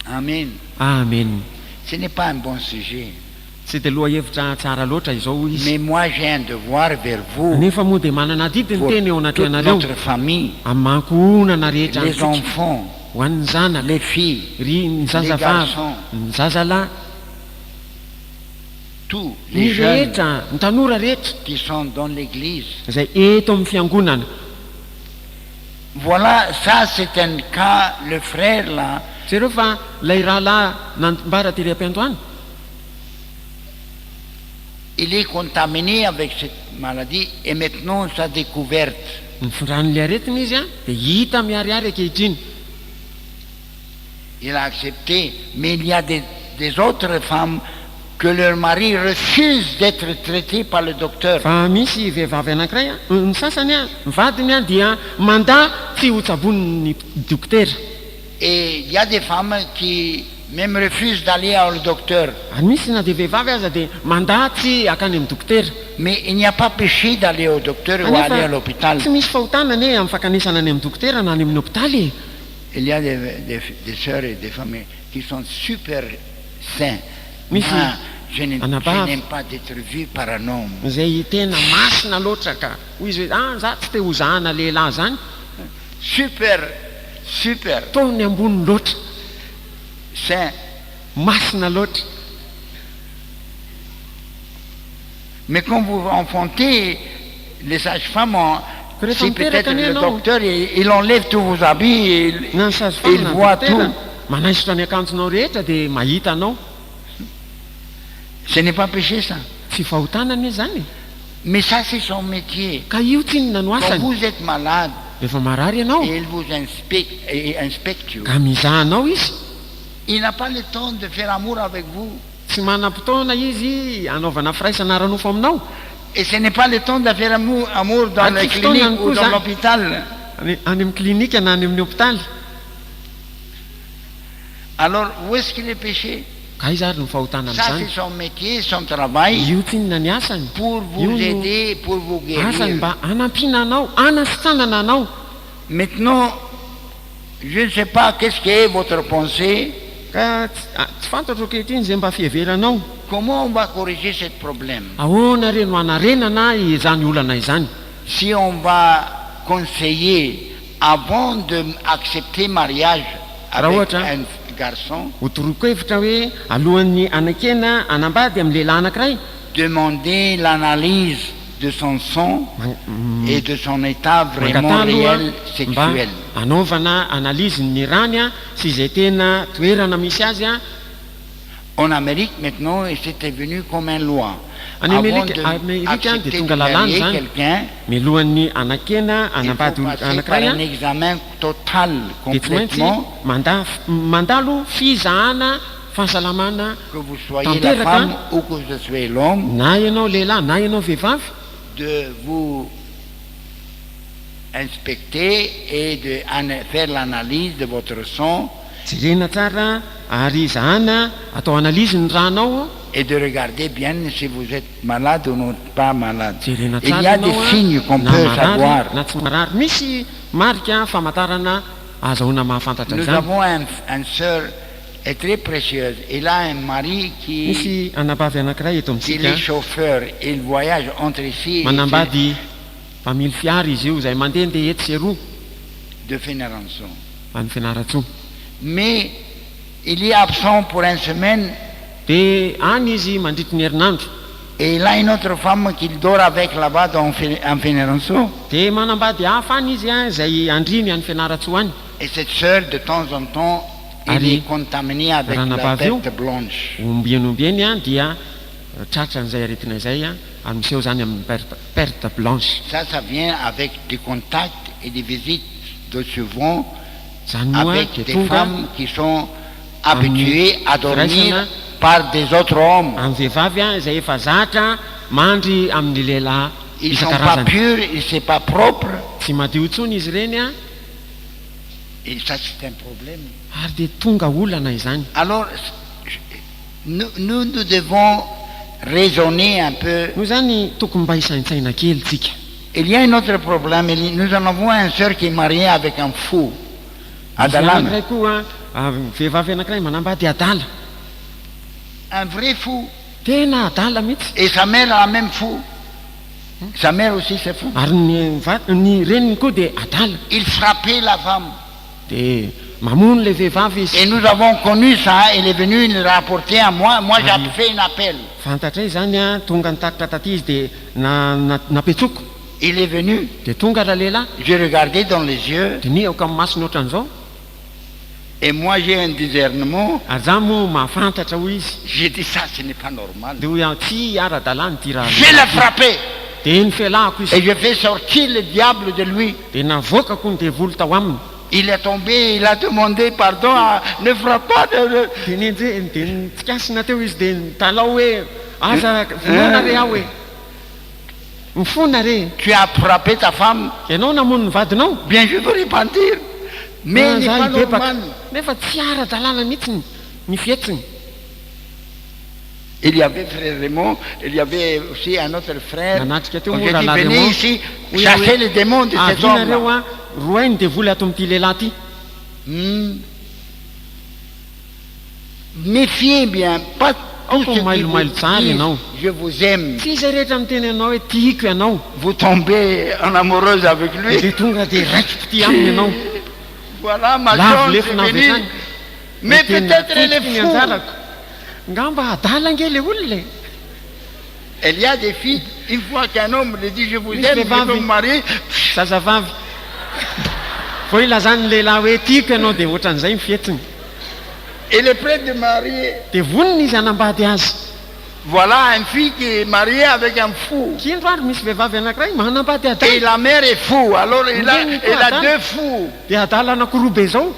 Amen. Amen. Ce n'est pas un bon sujet, Tsy dia loha-hevitra tsara loatra izao izy, mais moi j'ai un devoir vers vous, nefa moa dia manana didi ny teny eo toute anatrehanareo notre famille, amin'ny mankohonana rehetra les antsika enfants, ho an'ny zanaka les filles, ry ny les zazavavy garçons, ny zazalahy tous ny les jeunes rehetra ny tanora rehetra qui sont dans l'église. izay eto amin'ny fiangonana. Voilà, ça c'est un cas, le frère là, Jereo fa ilay rahalahy nanambara tery am-piantoany il est contaminé avec cette maladie et maintenant sa découverte. ny findran'ilay aretina izy a dia hita miariary ankehitriny. Il a accepté, mais il y a des autres femmes que leur mari refuse d'être traité par le docteur. Fa misy vehivavy anankiray a ny sasany a ny vadiny a dia manda tsy ho tsabon'ny dokotera. Et il y a des femmes qui même refusent d'aller au docteur. Ary misy na dia vehivavy aza dia manda tsy akany amin'ny dokotera. Mais il n'y a pas péché d'aller au docteur ou aller à l'hôpital. Tsy misy fahotanana e amin'ny fakanesana any amin'ny dokotera na any amin'ny hôpitaly. Il y a des sœurs et des femmes qui sont super saints. Misy Moi, je anabavy n'aime pas d'être vu par un homme. izay tena masina loatra ka hoy izy hoe za tsy te ho zahana lehilahy zany Super taony ambony loatra saint. masina loatra. Mais quand vous enfantez, les sages-femmes, si peut-être le docteur, il enlève tous vos habits, na ny il sazofamina voit dokotera tout. manaisotra ny akanjonao rehetra dia mahita anao. Ce n'est pas péché ça. Tsy fahotanana izy zany. Mais ça c'est son métier. Ka io tsinona no Quand asany. vous êtes malade, Rehefa marary ianao et il vous inspecte, ka mizahanao izy, il n'a pas le temps de faire amour avec vous. tsy manam-potoana izy anaovana firaisana ara-nofo aminao. Et ce n'est pas le temps de faire amour dans la Atiki fotoana clinique ou koa dans zany. l'hôpital. Any amin'ny klinika na any amin'ny hôpitaly. Alors, où est-ce qu'il est péché? Ka izy ary ny fahotana Ça amin'izany. c'est son métier, son travail, Io tsinona ny asany. pour vous Io no aider, pour vous asany guérir. mba hanampiana anao, hanasitranana anao. Maintenant, je ne sais pas qu'est-ce qu'est votre pensée, Ka tsy fantatro ankehitriny izay mba fiheveranao. comment on va corriger ce problème. Ahoana re no hanarenana izany olana izany. Si on va conseiller avant d'accepter mariage avec un garçon, Ho toroako hevitra hoe alohan'ny anakena anambady amin'ny lehilahy anankiray, demander l'analyse de son son et de son état vraiment mangatalo a réel mba sexuel. anaovana analyse ny rany a sy izay tena toerana misy azy a. En Amérique maintenant, et c'était devenu comme une loi. Any Avant Amerika dia d'accepter tonga de lalàna marier zany quelqu'un, milohan'ny anakena il faut anambady passer par anankiray un examen total, dia tsy maintsy complètement, mandalo fizahana fahasalamana que vous soyez la tanteraka femme ou que vous soyez l'homme, na ianao lehilahy na ianao vehivavy de vous inspecter et de faire l'analyse de votre sang jerena tsara ary zahana atao analyse ny ranao et de regarder bien si vous êtes malade ou non pas malade. jerena Il y tsara a des ianao signes qu'on na peut savoir. marary na tsy marary misy marika famantarana azahoana mahafantatra Nous zany. avons une sœur très précieuse. Elle a un mari qui Misy anambady anankiray eto il amintsika est chauffeur. Il voyage entre ici et manambady mpamily fiara izy io zay mandehandeha eto sy eroa de Fénérançon. any Fianaratsoa. Mais il est absent pour une semaine Dia any izy mandritry ny herinandro et il a une autre femme qu'il dort avec là-bas en Fénérançon. dia manambady hafa any izy a zay andriny any Fianaratsoa any. Et cette sœur, de temps en temps, elle Allez. est contaminée avec la Ranabavio. perte blanche. Ombiany a dia tratra n'izay aretina izay a ary miseho zany amin'ny perte blanche. Ça vient avec des contacts et des visites de souvent Zany moa avec dia des tonga femmes qui sont habituées à dormir Firaisana. par des autres hommes. amin'ny vehivavy a izay efa zatra mandry amin'ny lehilahy Ils ne sont pas isan-karazany. purs, ils ne sont pas propres. Tsy madio tsony izy ireny a Et ça, c'est un problème. ary dia tonga olana izany. Alors, nous devons raisonner un peu. Noho zany tokony mba hisaintsaina kely tsika. Il y a un autre problème. Nous en avons un sœur qui est mariée avec un fou. À Misy Dalana. anankiray koa vehivavy anankiray manambady adala. Un vrai fou. Tena adala mihitsy. Et sa mère a la même fou. Sa mère aussi, c'est fou. Ary ny reniny koa dia adala. Il frappait la femme. Dia mamono le vehivavy izy. Et nous avons connu ça. Il est venu le rapporter à moi. Moi, j'ai fait un appel. Fantatray zany a tonga nitakitra taty izy dia napetsoko. Il est venu. Dia tonga raha lehilahy J'ai regardé dans les yeux. dia niaoka amin'ny masony ohatran'izao. Et moi, j'ai un discernement. Ary za moa mahafantatra hoy izy. J'ai dit ça, ce n'est pas normal. Dia hoy tsy ara-dalàna ty raha. Je vais le frapper. Dia nifelahako Et izy. je fais sortir le diable de lui. Dia navoakako ny devoly tao aminy. Il est tombé, il a demandé pardon. Ne frappe pas. Dia nitsikasina teo izy dia nitalao hoe aza vonona re aho hoe mifona re. Tu as frappé ta femme. Ianao namono ny vadinao. Bien, je veux repentir. Mais il n'est Za pas hidebaka. normal. Nefa tsy ara-dalàna mihitsy ny fietsiny. Il y avait frère Raymond, il y avait aussi un autre frère. Nanatrika teo Donc, moa j'ai dit, rahalahy venez Raymond. ici, Hoy chasser hoe, les démons de cet avinareo homme. a roay ny devoly ato amin'ity lehilahy ty. Méfiez bien, pas tout ce qui vous dit, je vous aime. Tsy izay rehetra miteny ianao hoe tiako ianao. Vous tombez en amoureuse avec lui. Dia tonga dia raikiko ty aminy ianao. Voilà ma Lavo chance lefina est avy venue. zany. Mais peut-être elle est ny fou. anjarako. Ngamba adala nge le olona. Il y a des filles, une fois qu'un homme lui dit je vous Misy aime, je vehivavy. veux me marier, Zazavavy. Vao ilazany lehilahy hoe tiako ianao dia ohatran'izay mifietsiny. elle est prête de marier. Dia vonona izy hanambady azy. Voilà une fille qui est mariée avec un fou. Kindro ary misy vehivavy anankiray manambady Et adala. la mère est fou, alors elle a deux fous. Dia adala anankiroa be zao.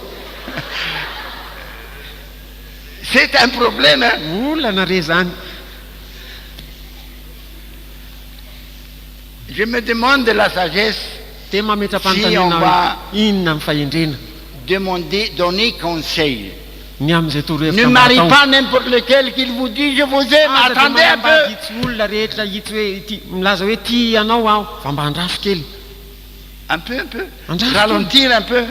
C'est un problème. Hein? Olana re zany. Je me demande de la sagesse, Dia Si mametra-panontaniana on va- hoe inona ny fahendrena demander, donner conseil. ny amin'izay Ne torohevitra marie pas n'importe lequel qu'il vous dit je vous aime. Attendez un peu. itsy olona rehetra itsy hoe milaza hoe ty ianao aho fa mba andraso kely. Un peu, un peu. André, Ralentir un peu.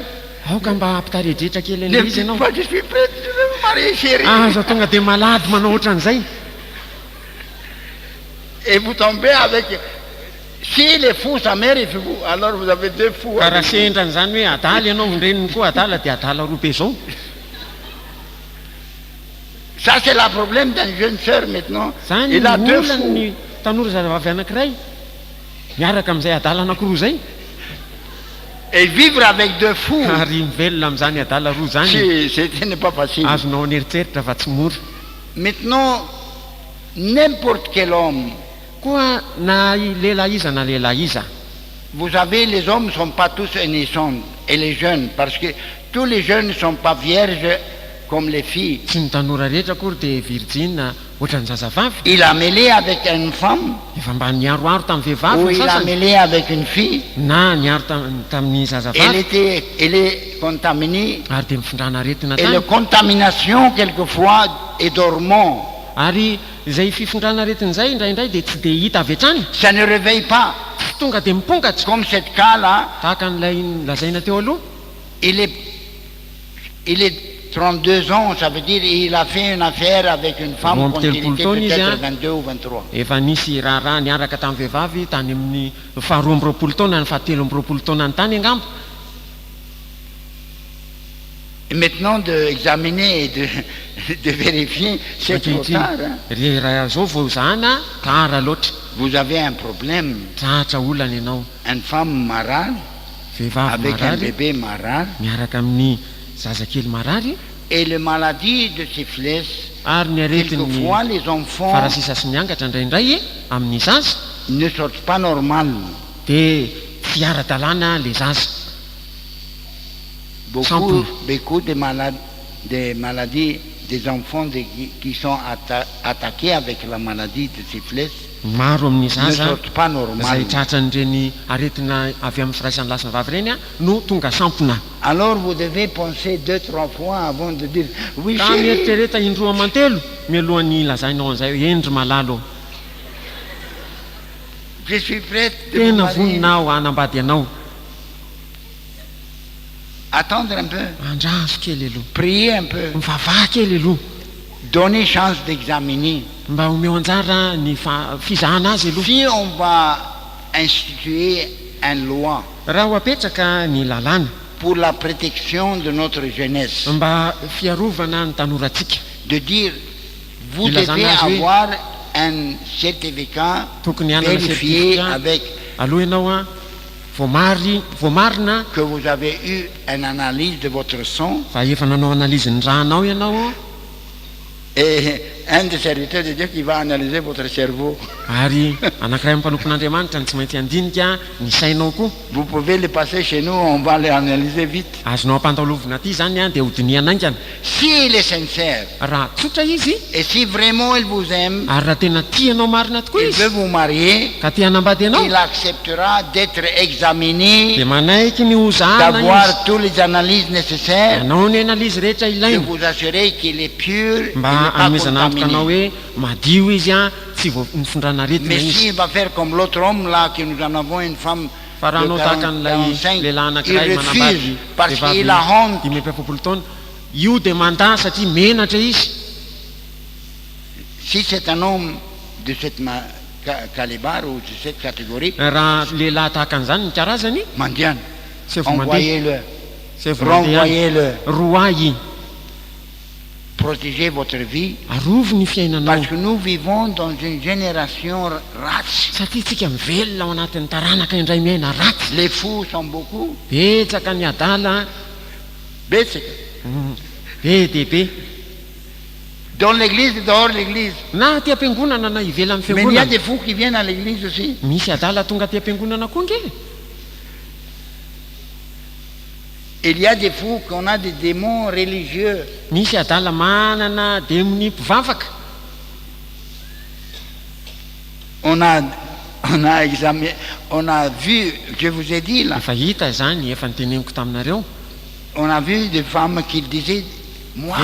Aoka mba ampitaredretra kely Ne an'ilay me izy dites ianao. pas je suis prête, je veux me marier chérie. Aza tonga dia malady manao ohatran'izay. Et vous tombez avec... S'il est fou, sa mère est fou. Alors vous avez deux fous. Ka raha sendrany zany hoe adala ianao ny reniny koa adala dia adala roa be zao. Ça c'est le problème d'une jeune sœur maintenant. Zany Il a deux olana fous. ny tanora zazavavy anankiray. miaraka amin'izay adala anankiroa zay Et vivre avec deux fous, ary mivelona amin'izany adala roa zany ce n'est pas facile. azonao nieritseritra fa tsy mora Maintenant, n'importe quel homme, koa na lehilahy iza na lehilahy iza vous savez, les hommes ne sont pas tous innocents, et les jeunes, parce que tous les jeunes ne sont pas vierges comme les filles. tsy ny tanora rehetra akory dia virgine ohatran'ny zazavavy Il a mêlé avec une femme, efa mba niaroaro tamin'ny vehivavy ou ny il a sasany mêlé avec une fille, na niaro tamin'ny elle zazavavy est contaminée. ary dia mifindrana aretina Et tany la contamination, quelquefois, est dormant. ary izay fifindrana aretin'izay indraindray dia tsy dia hita avy hatrany Ça ne réveille pas. tsy tonga dia mipongatsy Comme ce cas-là, tahaka n'ilay lazaina teo aloha il est 32 ans, ça veut dire qu'il a fait une affaire avec une femme Bon, quand il peut-être était pour le temps, peut-être hein. 22 ou 23. efa nisy raharaha niaraka tamin'ny vehivavy tany amin'ny faharoa amby roapolo taona ny fahatelo amby roapolo taona ny tany angamba Et maintenant, d'examiner et de vérifier, c'est trop tard. Hein. re raha zao vao zahana tara loatra Vous avez un problème, trahatra olana ianao une femme marade, vehivavy avec un marary bébé marade, miaraka amin'ny zazakely marary et la maladie de syphilis, ary ny aretin'ny quelquefois les enfants farasisa sy miangatra indraindray amin'ny zaza ne sortent pas normal. dia tsy ara-dalàna le zaza Beaucoup de maladies, des enfants qui sont attaqués avec la maladie de syphilis maro amin'ny ne zaza sortent pas normal. zay tratran'ireny aretina avy amin'ny firaisan'ny lasiny vavy reny no tonga sampona Alors vous devez penser 2-3 fois avant de dire oui, ka chérie, mieritreretra indroa amantelo mialohan'ny lazainao an'izay endry malalo je suis prête de vous tena marier. voninao hanambady anao Attendre un peu, andraso kely aloha prier un peu, mivavaha kely aloha donner chance d'examiner. mba omeo anjara ny fizahana azy aloha Si on va instituer une loi raha ho apetraka ny lalàna pour la protection de notre jeunesse, mba fiarovana ny tanorantsika de dire vous Il a devez jamais joué. avoir un certificat tokony hanana vérifié certificat avec aloha ianao a voamarina que vous avez eu une analyse de votre sang. fa efa nanao analizy ny rahanao ianao Et un des serviteurs de Dieu qui va analyser votre cerveau. ary anankiray mpanompon'andriamanitra ny tsy maintsy andinika ny sainao koa Vous pouvez le passer chez nous, on va le analyser vite. azonao ampantalovina aty zany a dia hodiniana aingana S'il est sincère, raha tsotra izy et si vraiment il vous aime, ary raha tena tianao marina tokoa il izy veut vous marier, ka tia hanambady anao il acceptera d'être examiné, dia manaiky ny hozahana izy d'avoir toutes les analyses nécessaires, anao ny analizy rehetra de ilaina vous assurer qu'il est pur et mba n'est pas amezana antoka anao contaminé. hoe madio izy a tsy nifondrana aretina Mais izy s'il va faire comme l'autre homme là, que nous en avons une femme fa raha anao de tahaka n'ilay 45, lehilahy il anankiray refuse manambady parce qu'il a honte. dimy efapolo taona io dia mandà satria menatra izy Si c'est un homme de cette calibre ou de cette catégorie, raha lehilahy tahaka an'izany ny karazany mendiant, sy vao mandeha envoyez-le, sy vao mandeha renvoyez-le, roay protégez votre vie, arovy ny fiainanao parce que nous vivons dans une génération race. satria tsika mivelona ao anatin'ny taranaka indray miaina ratsy Les fous sont beaucoup. betsaka ny adala Basic. be dia be Dans l'église et dehors de l'église. na ty am-piangonana na ivela amin'ny Mais il y a fiangonana des fous qui viennent à l'église aussi. misy adala tonga ty am-piangonana koa nge Il y a des fous qu'on a des démons religieux. misy adala manana demony mpivavaka On a examiné, on a vu, je vous ai dit là, efa hita zany efa niteneniko taminareo on a vu des femmes qui disaient, moi,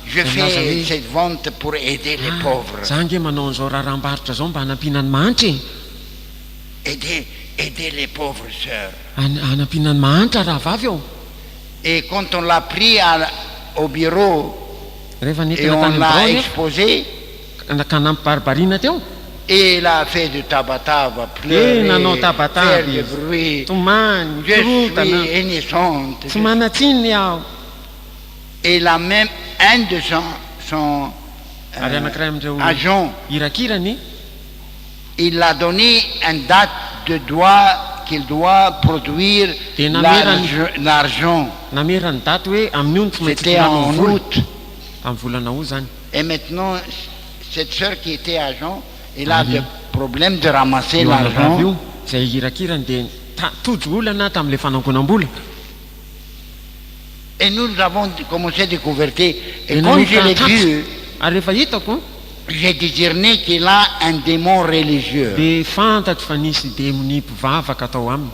je fais cette vente pour aider les pauvres. za nge manao an'izao raharambaritra zao mba hanampiana ny mahantra Aider les pauvres sœurs. hanampiana ny mahantra raha vavy ao Et quand on l'a pris au bureau rehefa et nentina on tany l'a am'brao exposé, ka nampibaribarina teo et il a fait du tabataba, nanao pleurer, tabataba faire du izy. bruit. tomany Je torotana suis innocente. tsy manatsiny aho Et il a même un de son ary anankiray am'ireo agent, irakirany il a donné une date qu'il doit produire l'argent. namerany daty hoe amin'ny ono tsy maintsy C'était en août. amin'ny volana ao zany. Et maintenant, cette sœur qui était agent, elle a des problèmes de ramasser l'argent. io zay hirakirany dia tojo olana tamin'ilay fanangonam-bola. Et nous avons commencé à découvrir. Et quand je l'ai vu, ary rehefa hitako j'ai discerné qu'il a un démon religieux. dia fantatro fa nisy démonie mpivavaka atao aminy,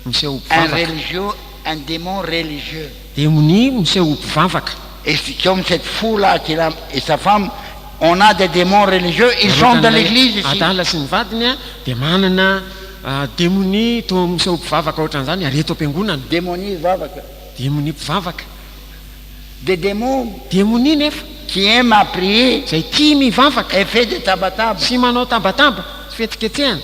miseho mpivavaka. Un démon religieux. Démonie miseho mpivavaka. Et c'est comme cette fou-là qu'il a, et sa femme, on a des démons religieux, ils sont dans l'église ici. Adala sy ny vadiny a dia manana démonie to miseho mpivavaka ohatran'izany ary eto am-piangonana. Démonie vavaka. Démonie mpivavaka. Des démons Démonie nefa qui aiment à prier zay tia mivavaka et fait des tabataba. sy manao tabataba sy fihetsiketsehana.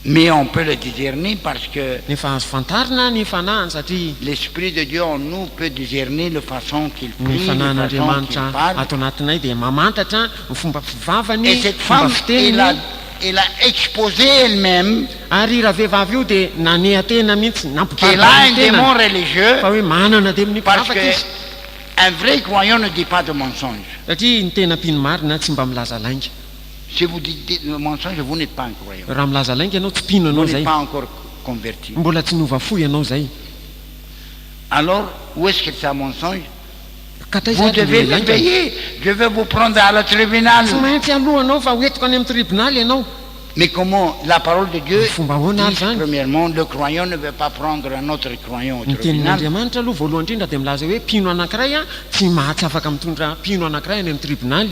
Mais on peut le discerner parce que Nefa azo fantarina ny fanahany satria l'Esprit de Dieu en nous peut discerner la façon qu'il ny prie, la façon qu'il fanahan'Andriamanitra parle. ato anatinay dia mamantatra ny fomba fivavany, Et cette fomba femme, fiteniny. elle a exposé elle-même Ary raha vehivavy io dia naneha-tena mihitsy qu'elle a un nampibaribariny démon tena religieux fa hoe manana démonie parce mpivavaka izy. qu'un vrai croyant ne dit pas de mensonge. Satria ny tena mpino marina tsy mba milaza lainga. Si vous dites le mensonge, vous n'êtes pas un croyant. Raha milaza lainga ianao tsy mpino Vous ianao n'êtes zay, pas encore converti. mbola tsy nova fo ianao zay. Alors, où est-ce que c'est un mensonge? Ka taiza Vous ary devez ny lainga. l'éveiller. Je vais vous prendre à la tribunal. Tsy maintsy alohanao fa hoentiko any amin'ny tribonaly ianao. Mais comment la parole de Dieu Fomba ahoana dit, ary zany? premièrement, le croyant ne veut pas prendre un autre croyant au Ny tribunal. tenin'Andriamanitra aloha voalohany indrindra dia milaza hoe mpino anankiray a tsy mahatsy afaka mitondra mpino anankiray any amin'ny tribonaly.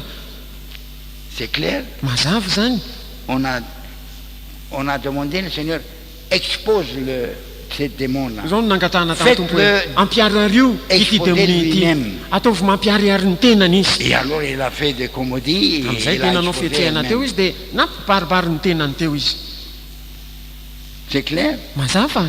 C'est clair. Mazava zany. On a demandé le Seigneur, expose ce démon-là. Zao no nangatahana tamin'ny tompo hoe Faites-le ampiarihary io ity exposer démonie ity, lui-même. ataovy mampiarihary ny tenany izy. Et alors il a fait des comédies. Et Amin'izay il dia a nanao exposé fietsehana teo elle-même. izy dia nampibaribary ny tenany teo izy. C'est clair. Mazava.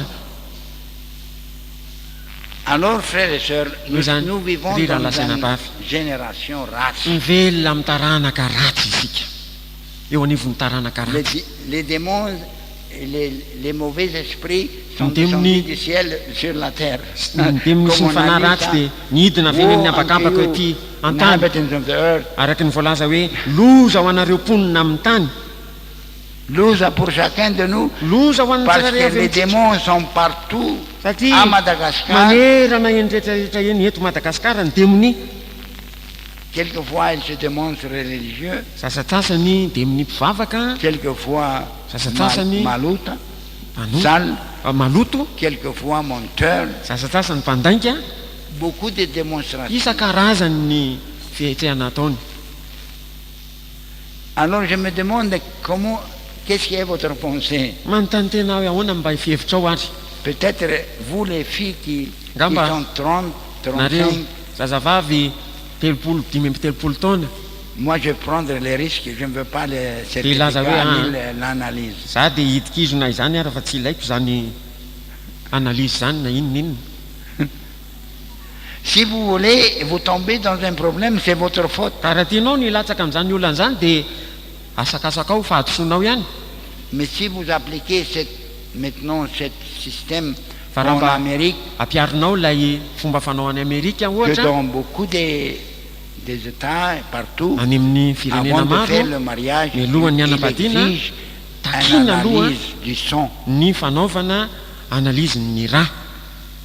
Alors, frères et sœurs, Nous nous vivons rira dans lasaina une bavy. génération race. Mivelona amin'ny taranaka ratsy isika. Eo anivon'ny taranaka ratsy. Les démons, et les mauvais esprits sont Ny démonie- descendus du ciel sur la terre. Ny démonie sy ny Comme on a fanahy dit ratsy ça. dia nidina avy eny amin'ny Woe habakabaka unto ety you, an-tany. inhabitants of the earth. Araky ny voalaza hoe loza ho anareo mponina amin'ny tany. Loza pour chacun de nous, Loza ho an'ny parce tsirairay que avy les amintsika. démons sont partout Satria à Madagascar. manerana eny rehetrarehetra eny eto Madagasikara ny démonie. Quelquefois, ils se démontrent religieux, Sasasasany démonie mpivavaka, quelquefois Sasasasany maluta, mano- sale, maloto, quelquefois menteur. sasasasany mpandainka. Beaucoup de démonstrations. Isan-karazany ny fihetsehana ataony. Alors je me demande comment, qu'est-ce qui est votre pensée? Manontany tena hoe ahoana mba hifihevitra ao ary. Peut-être vous les filles qui Gamba. sont 30, Nareo 35, zazavavy 30 taona. moi je vais prendre les risques, je ne veux pas les laza hoe, certificats ah. ni l'analyse. Za dia hitikizona izany ary fa tsy ilaiko zany analyse zany na inona. Si vous voulez, vous tombez dans un problème, c'est votre faute. Ka raha tianao ny latsaka amin'izany olana zany dia asakasakao fa hadisoanao ihany. Mais si vous appliquez maintenant ce système en Faramba. Amérique, Ampiarinao ilay fomba fanao any Amerika que ohatra dans beaucoup des États, partout, any amin'ny firenena avant de faire maro le mariage, mialohan'ny il hanambadiana exige une takiana aloha analyse du son. ny fanaovana analyse ny rà.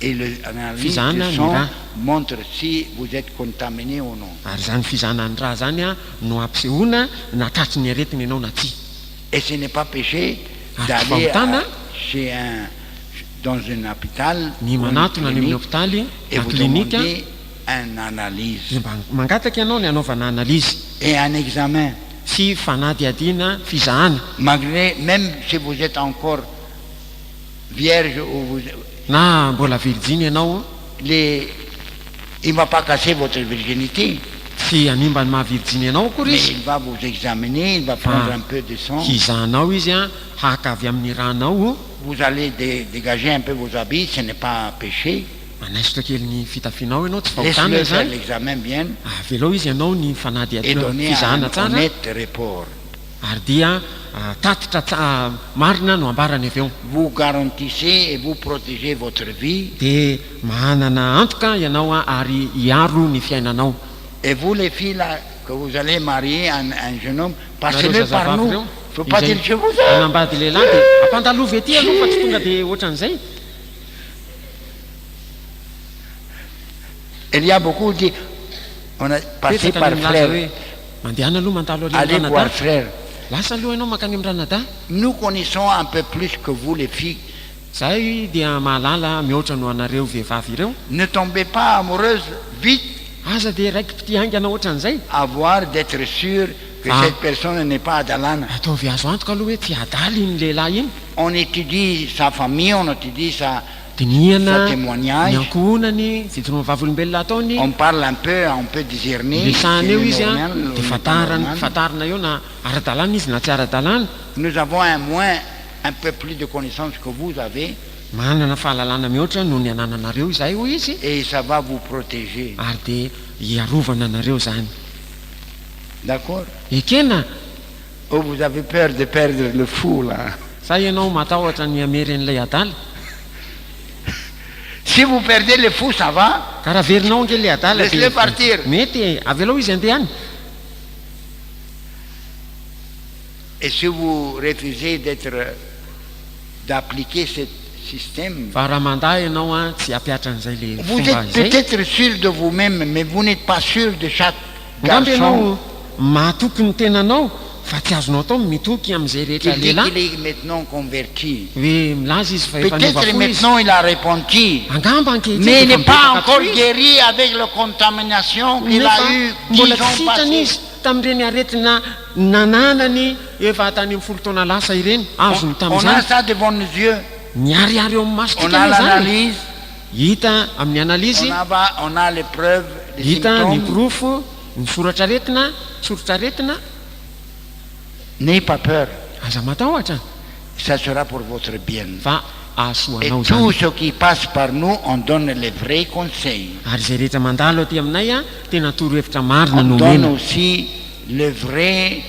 Et l'analyse Fizana, du son mira. montre si vous êtes contaminé ou non. Ary zany fizahanany rà zany a no ampisehoana na tratry ny aretina ianao na tsy. Et ce n'est pas péché Ah, d'aller Fautana. chez dans un hôpital Ny ou une manatona any amin'ny clinique hôpitaly et na vous klinika demandez une analyse dia mba mangataka ianao ny anaovana analyse et un examen. sy fanadiadiana fizahana. Malgré, même si vous êtes encore vierge ou vous, Na mbola virginy ianao il ne va pas casser votre virginité, tsy hanimba ny mahavirginy ianao akory mais izy. il va vous examiner, il va prendre un peu de sang. Hizahanao izy a haka avy amin'ny ranao Vous allez dégager un peu vos habits, ce n'est pas péché. manaisotra kely ny fitafianao ianao tsy Laissez-le fahotana faire zany. l'examen bien Avy aloha izy ianao ny et fanadiadiana donner fizahana un tsara honnête rapport. ary dia tatitra marina no ambarany avy eo. Vous garantissez et vous protégez votre vie. Dia manana antoka ianao ary hiaro ny fiainanao. Et vous les filles là, que vous allez marier un jeune homme, passez-le par nous. Il ne faut pas dire je vous aime. Nambady lehilahy dia ampandalova ety aloha fa tsy tonga dia ohatran'izay. Il y a beaucoup dit, on a passé par frère. Mandehana aloha mandalo Allez aloha voir Ranada. frère. Lasa aloha ianao makany amin'ny Ranada. Nous connaissons un peu plus que vous les filles. Zahay dia mahalala mihoatra no anareo vehivavy ireo. Ne tombez pas amoureuse vite, Aza dia raiky piti haingana ohatran'izay. avoir d'être sûr que Ah. cette personne n'est pas adalane. Ataovy azo antoka aloha hoe tsy adaly iny lehilahy iny. On étudie sa famille, on étudie sa... Dinihana Sa témoignage. ny ankohonany fijoroana vavolombelona ataony. On parle un peu discerner. Lesahana eo izy normal, dia normal. fatarina eo na ara-dalàna izy na tsy ara-dalàna. Nous avons un peu plus de connaissances que vous avez Manana fahalalana mihoatra no ny anananareo izay hoy izy. et ça va vous protéger. Ary dia hiarovana anareo zany. D'accord? Ekena, Oh, vous avez peur de perdre le fou là. sa ianao matahotra ny amery an'ilay adala. Si vous perdez le fou, ça va. Ka raha verinao ange ilay adala Laisse-le partir. mety avy aloha izy andehany. Et si vous refusez d'appliquer ce système, Fa raha mandà ianao tsy hampiatra an'izay le vous fomba êtes izay. peut-être sûr de vous-même, mais vous n'êtes pas sûr de chaque Ngamby garçon. ianao mahatoky ny tenanao fa tsy azonao atao mitoky amin'izay rehetra Il dit lehilahy. qu'il est maintenant converti. Hoe milaza izy fa efa niova Peut-être fo izy. maintenant il a repenti. Angamba ankehitriny Mais il efa n'est pas mibebaka encore tokoa izy. guéri avec la contamination qu'il Nefa a eue 10 mbola ans tsy sitrany passés. izy tamin'ireny aretina nananany efa tany amin'ny folo taona lasa ireny azony On a tamin'izany. ça devant nos yeux. Miariary eo amin'ny maso On tika a aloha zany. l'analyse, Hita amin'ny analizy, on a les preuves, les hita ny symptômes. profo, ny soratra aretina. N'ayez pas peur. Aza matahotra Ça sera pour votre bien. fa Et ahasoanao tout zany. ce qui passe par nous, on donne les vrais conseils. Ary izay rehetra mandalo aty aminay tena toro-hevitra marina On no donne omena. aussi le vrai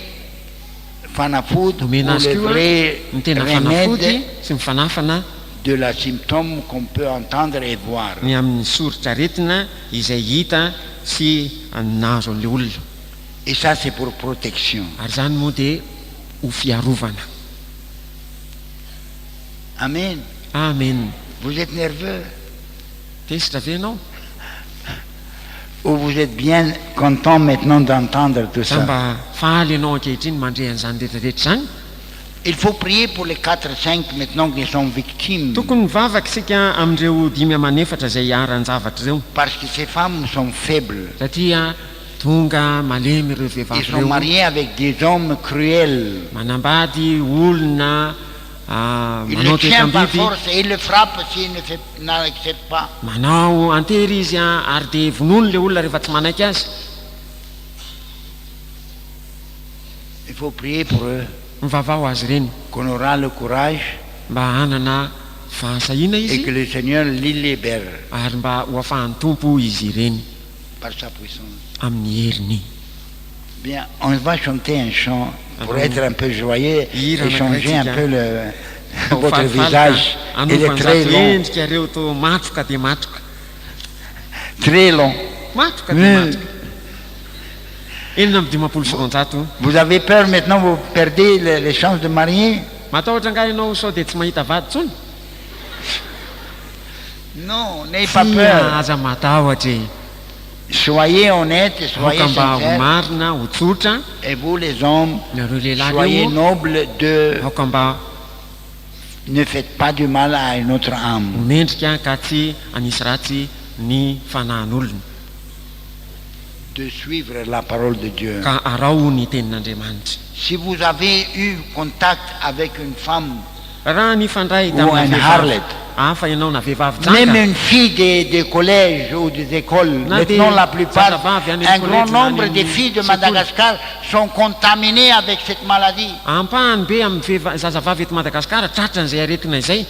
fanafood ou Omena azy le koa vrai ny tena fanafody remède sy ny fanafana de la symptôme qu'on peut entendre et voir. ny amin'ny soritra aretina izay hita sy nazo an'ilay olona. Et ça, c'est pour protection. Ary zany moa dia ho fiarovana. Amen. Amen. Vous êtes nerveux Tesitra ve ianao? ou vous êtes bien content maintenant d'entendre tout Sa ça? mba fahaly ianao ankehitriny mandre an'izany rehetrarehetra zany. Il faut prier pour les 4-5 maintenant qui sont victimes. Tokony mivavaka isika amin'ireo 5-efatra izay hiaran-javatra ireo. Parce que ces femmes sont faibles. Satria tonga malemy ireo Ils vehivavy sont ireo. mariés avec des hommes cruels. Manambady olona Ils manao le tiennent par toetam-biby, force et ils le frappent s'il n'accepte pas. manao antery izy ary dia vonono le olona rehefa tsy manaiky azy. Il faut prier pour eux, Mivavao azy ireny qu'on aura le courage mba hanana fahasahiana et izy que le Seigneur les libère ary mba ho afahan'ny tompo izy ireny par sa puissance. amin'ny heriny. Bien, on va chanter un chant pour être un peu joyeux Ira et changer un anakiraitsika. peu votre visage. Il est très Anofan'zato long, endrika ireo to matroka dia matroka. très long. Matroka dia Mm. matroka. Enina amby 50 sekonjato. Vous avez peur maintenant, vous perdez les chances de marier? Matahotra nga ianao sao dia tsy mahita vady tsony? Non, n'ayez pas Tsy peur. aza matahotra e. Soyez honnêtes, soyez Aoka mba ho sincères. marina ho tsotra Et vous les hommes, nareo lehilahy soyez reo nobles de... aoka mba Ne faites pas du mal à une autre âme. homendrika ka tsy anisy ratsy ny fanahin'olona De suivre la parole de Dieu. ka arao ny tenin'Andriamanitra. Si vous avez eu contact avec une femme, Raha nifandray Ou un harlot. hafa ianao na vehivavy même jaka une fille des collèges ou des écoles, maintenant la plupart, un grand nombre de filles de Madagascar sont contaminées avec cette maladie. ampahany be amin'ny zazavavy eto Madagasikara tratra n'izay aretina izay.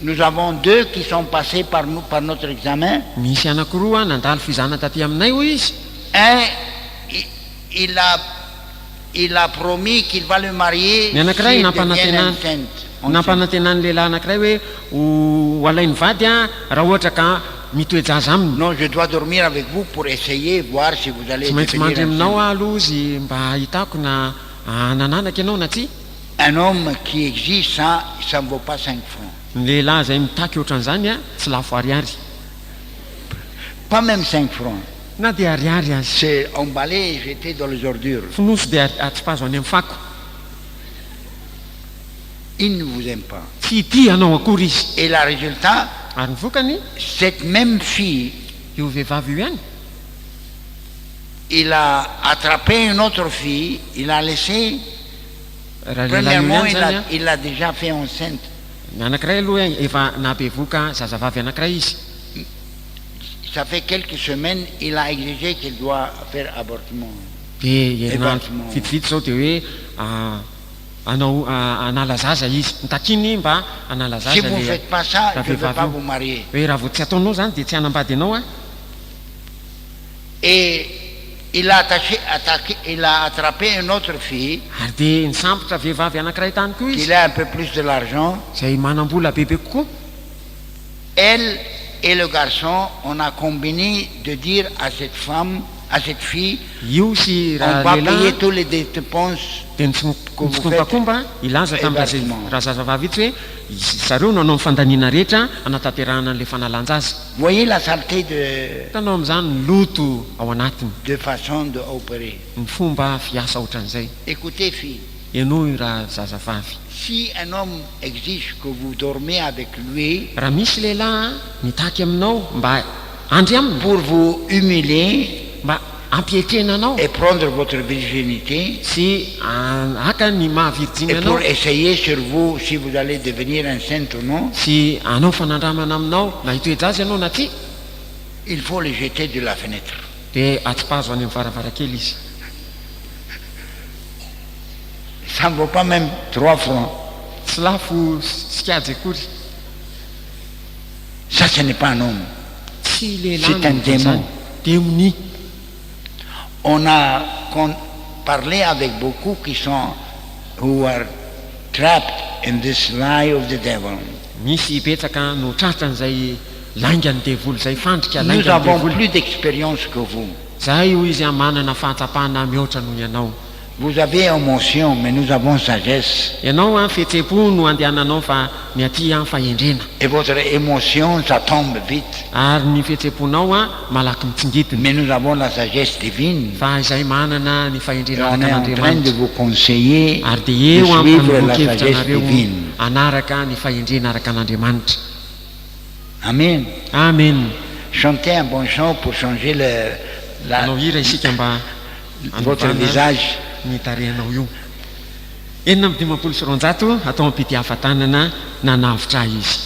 Nous avons deux qui sont passés par notre examen. Misy anankiroa nandalo fizana taty aminay hoy izy. Un, il a il a promis qu'il va le marier ny anankiray s'il devient nampanantena enceinte. nampanantenany lehilahy anankiray hoe ho alainy vady a raha ohatra ka mitoejaza aminy Non, je dois dormir avec vous pour essayer, voir si vous allez tsy maintsy devenir mandry aminao enceinte. a aloha izy mba hitako na nananaka ianao na tsy Un homme qui exige ça, ça ne vaut pas 5 francs. ny lehilahy zay mitaky ohatran'izany a tsy lafo ariary Pas même 5 francs. na dia ariary azy C'est emballé et jeté dans les ordures. fonosy dia atsipazo any amin'ny fako Il ne vous aime pas. tsy tia anao akory izy Et le résultat, ary ny vokany cette même fille, io vehivavy io ihany il a attrapé une autre fille, il a laissé. raha lehilahy io Premièrement, ihany zany a il l'a déjà fait enceinte. ny anankiray aloha efa nabevoka zazavavy anankiray izy Ça fait quelques semaines, il a exigé qu'il doit faire avortement. dia herinandro Éventement. vitsivitsy zao dia hoe anao anala zaza izy mitakiny mba anala Si zaza vous ne le faites pas ça, je ne vais vehivavy pas io. vous marier. hoe raha vao tsy ataonao zany dia tsy hanambady anao a Et il a, il a attrapé une autre fille ary dia nisambotra vehivavy anankiray tany koa qui izy a un peu plus de l'argent. zay manam-bola bebe kokoa Elle et le garçon, on a combiné de dire à cette femme, à cette fille, io sy on raha va payer lehilahy tous les dépenses. dia nitsikompakomba ilaza tamin'izay raha zazavavy itsy hoe zareo nanao nyfandaniana rehetra anatanterahana an'ilay fanalanjaza Voyez la saleté de hitanao amin'izany ny loto ao anatiny façon d'opérer. ny fomba fiasa ohatran'izay Écoutez, fille, ianao raha zazavavy si un homme exige que vous dormez avec lui raha misy lehilahy mitaky aminao mba andry aminy pour vous humilier mba ampietrena anao et prendre votre virginité sy aka ny mahavirjiny et anao pour essayer sur vous si vous allez devenir enceinte ou non, sy anao fanandramana aminao na hitoejazy ianao na ty il faut le jeter de la fenêtre. dia atsipazo any amin'ny varavarakely izy Ça ne vaut pas même 3 francs. tsy lafo sikajy akory Ça, ce n'est pas un homme. tsy C'est un lehilahy démon. demoni On a parlé avec beaucoup who are trapped in this lie of the devil. misy ipetsaka no tratra n'izay laingany devoly zay fandrika Nous laingany avons devoly plus d'expérience que vous. zay io izy manana fahatsapahana mihoatra noho ianao Vous avez émotion, mais nous avons sagesse. ianao a fihetsehpo no andehananao fa ny aty a fahendrena Et votre émotion, ça tombe vite. ary ny fihetsehponao a malaky mitsingitiny Mais nous avons la sagesse divine. fa izay manana ny Et fahendrena on est en train de arakan'andriamanitra vous conseiller ary de dia eo suivre la ampanovokevitra sagesse anareo divine. anaraka ny fahendrena araka an'andriamanitra Amen. amen Chantez un bon chant pour changer anao hira isika mba votre anovana visage. ny tarehanao io 450 atao ampity hafatanana nanavitra izy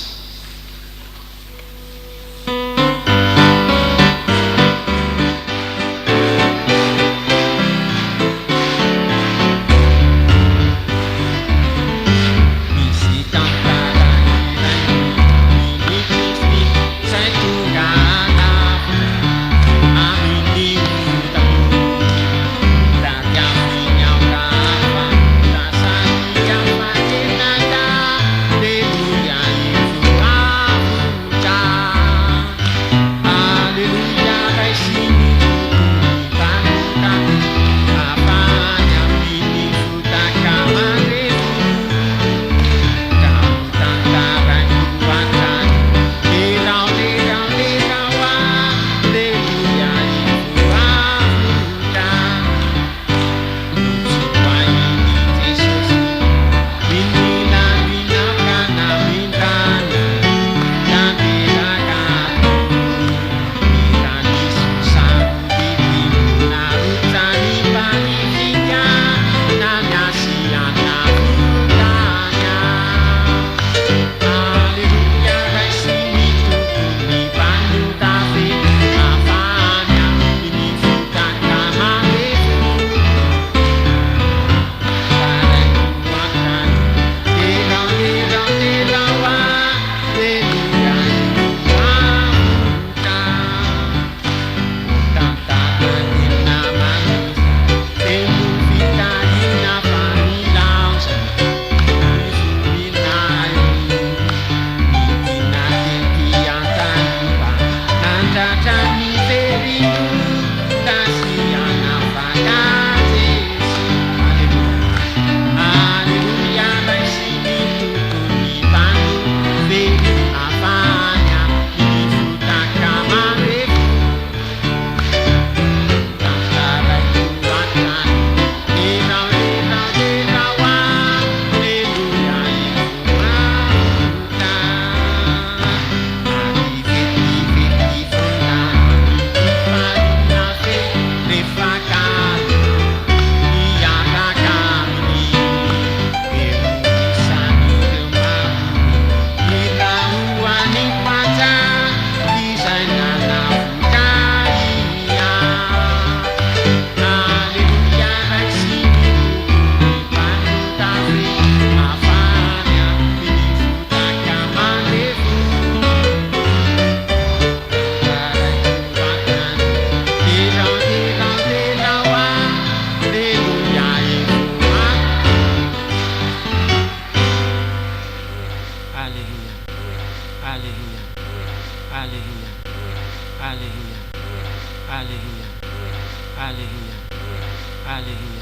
Aleluia. Alléluia. Alléluia. Alléluia. Alléluia. Alléluia. Alléluia.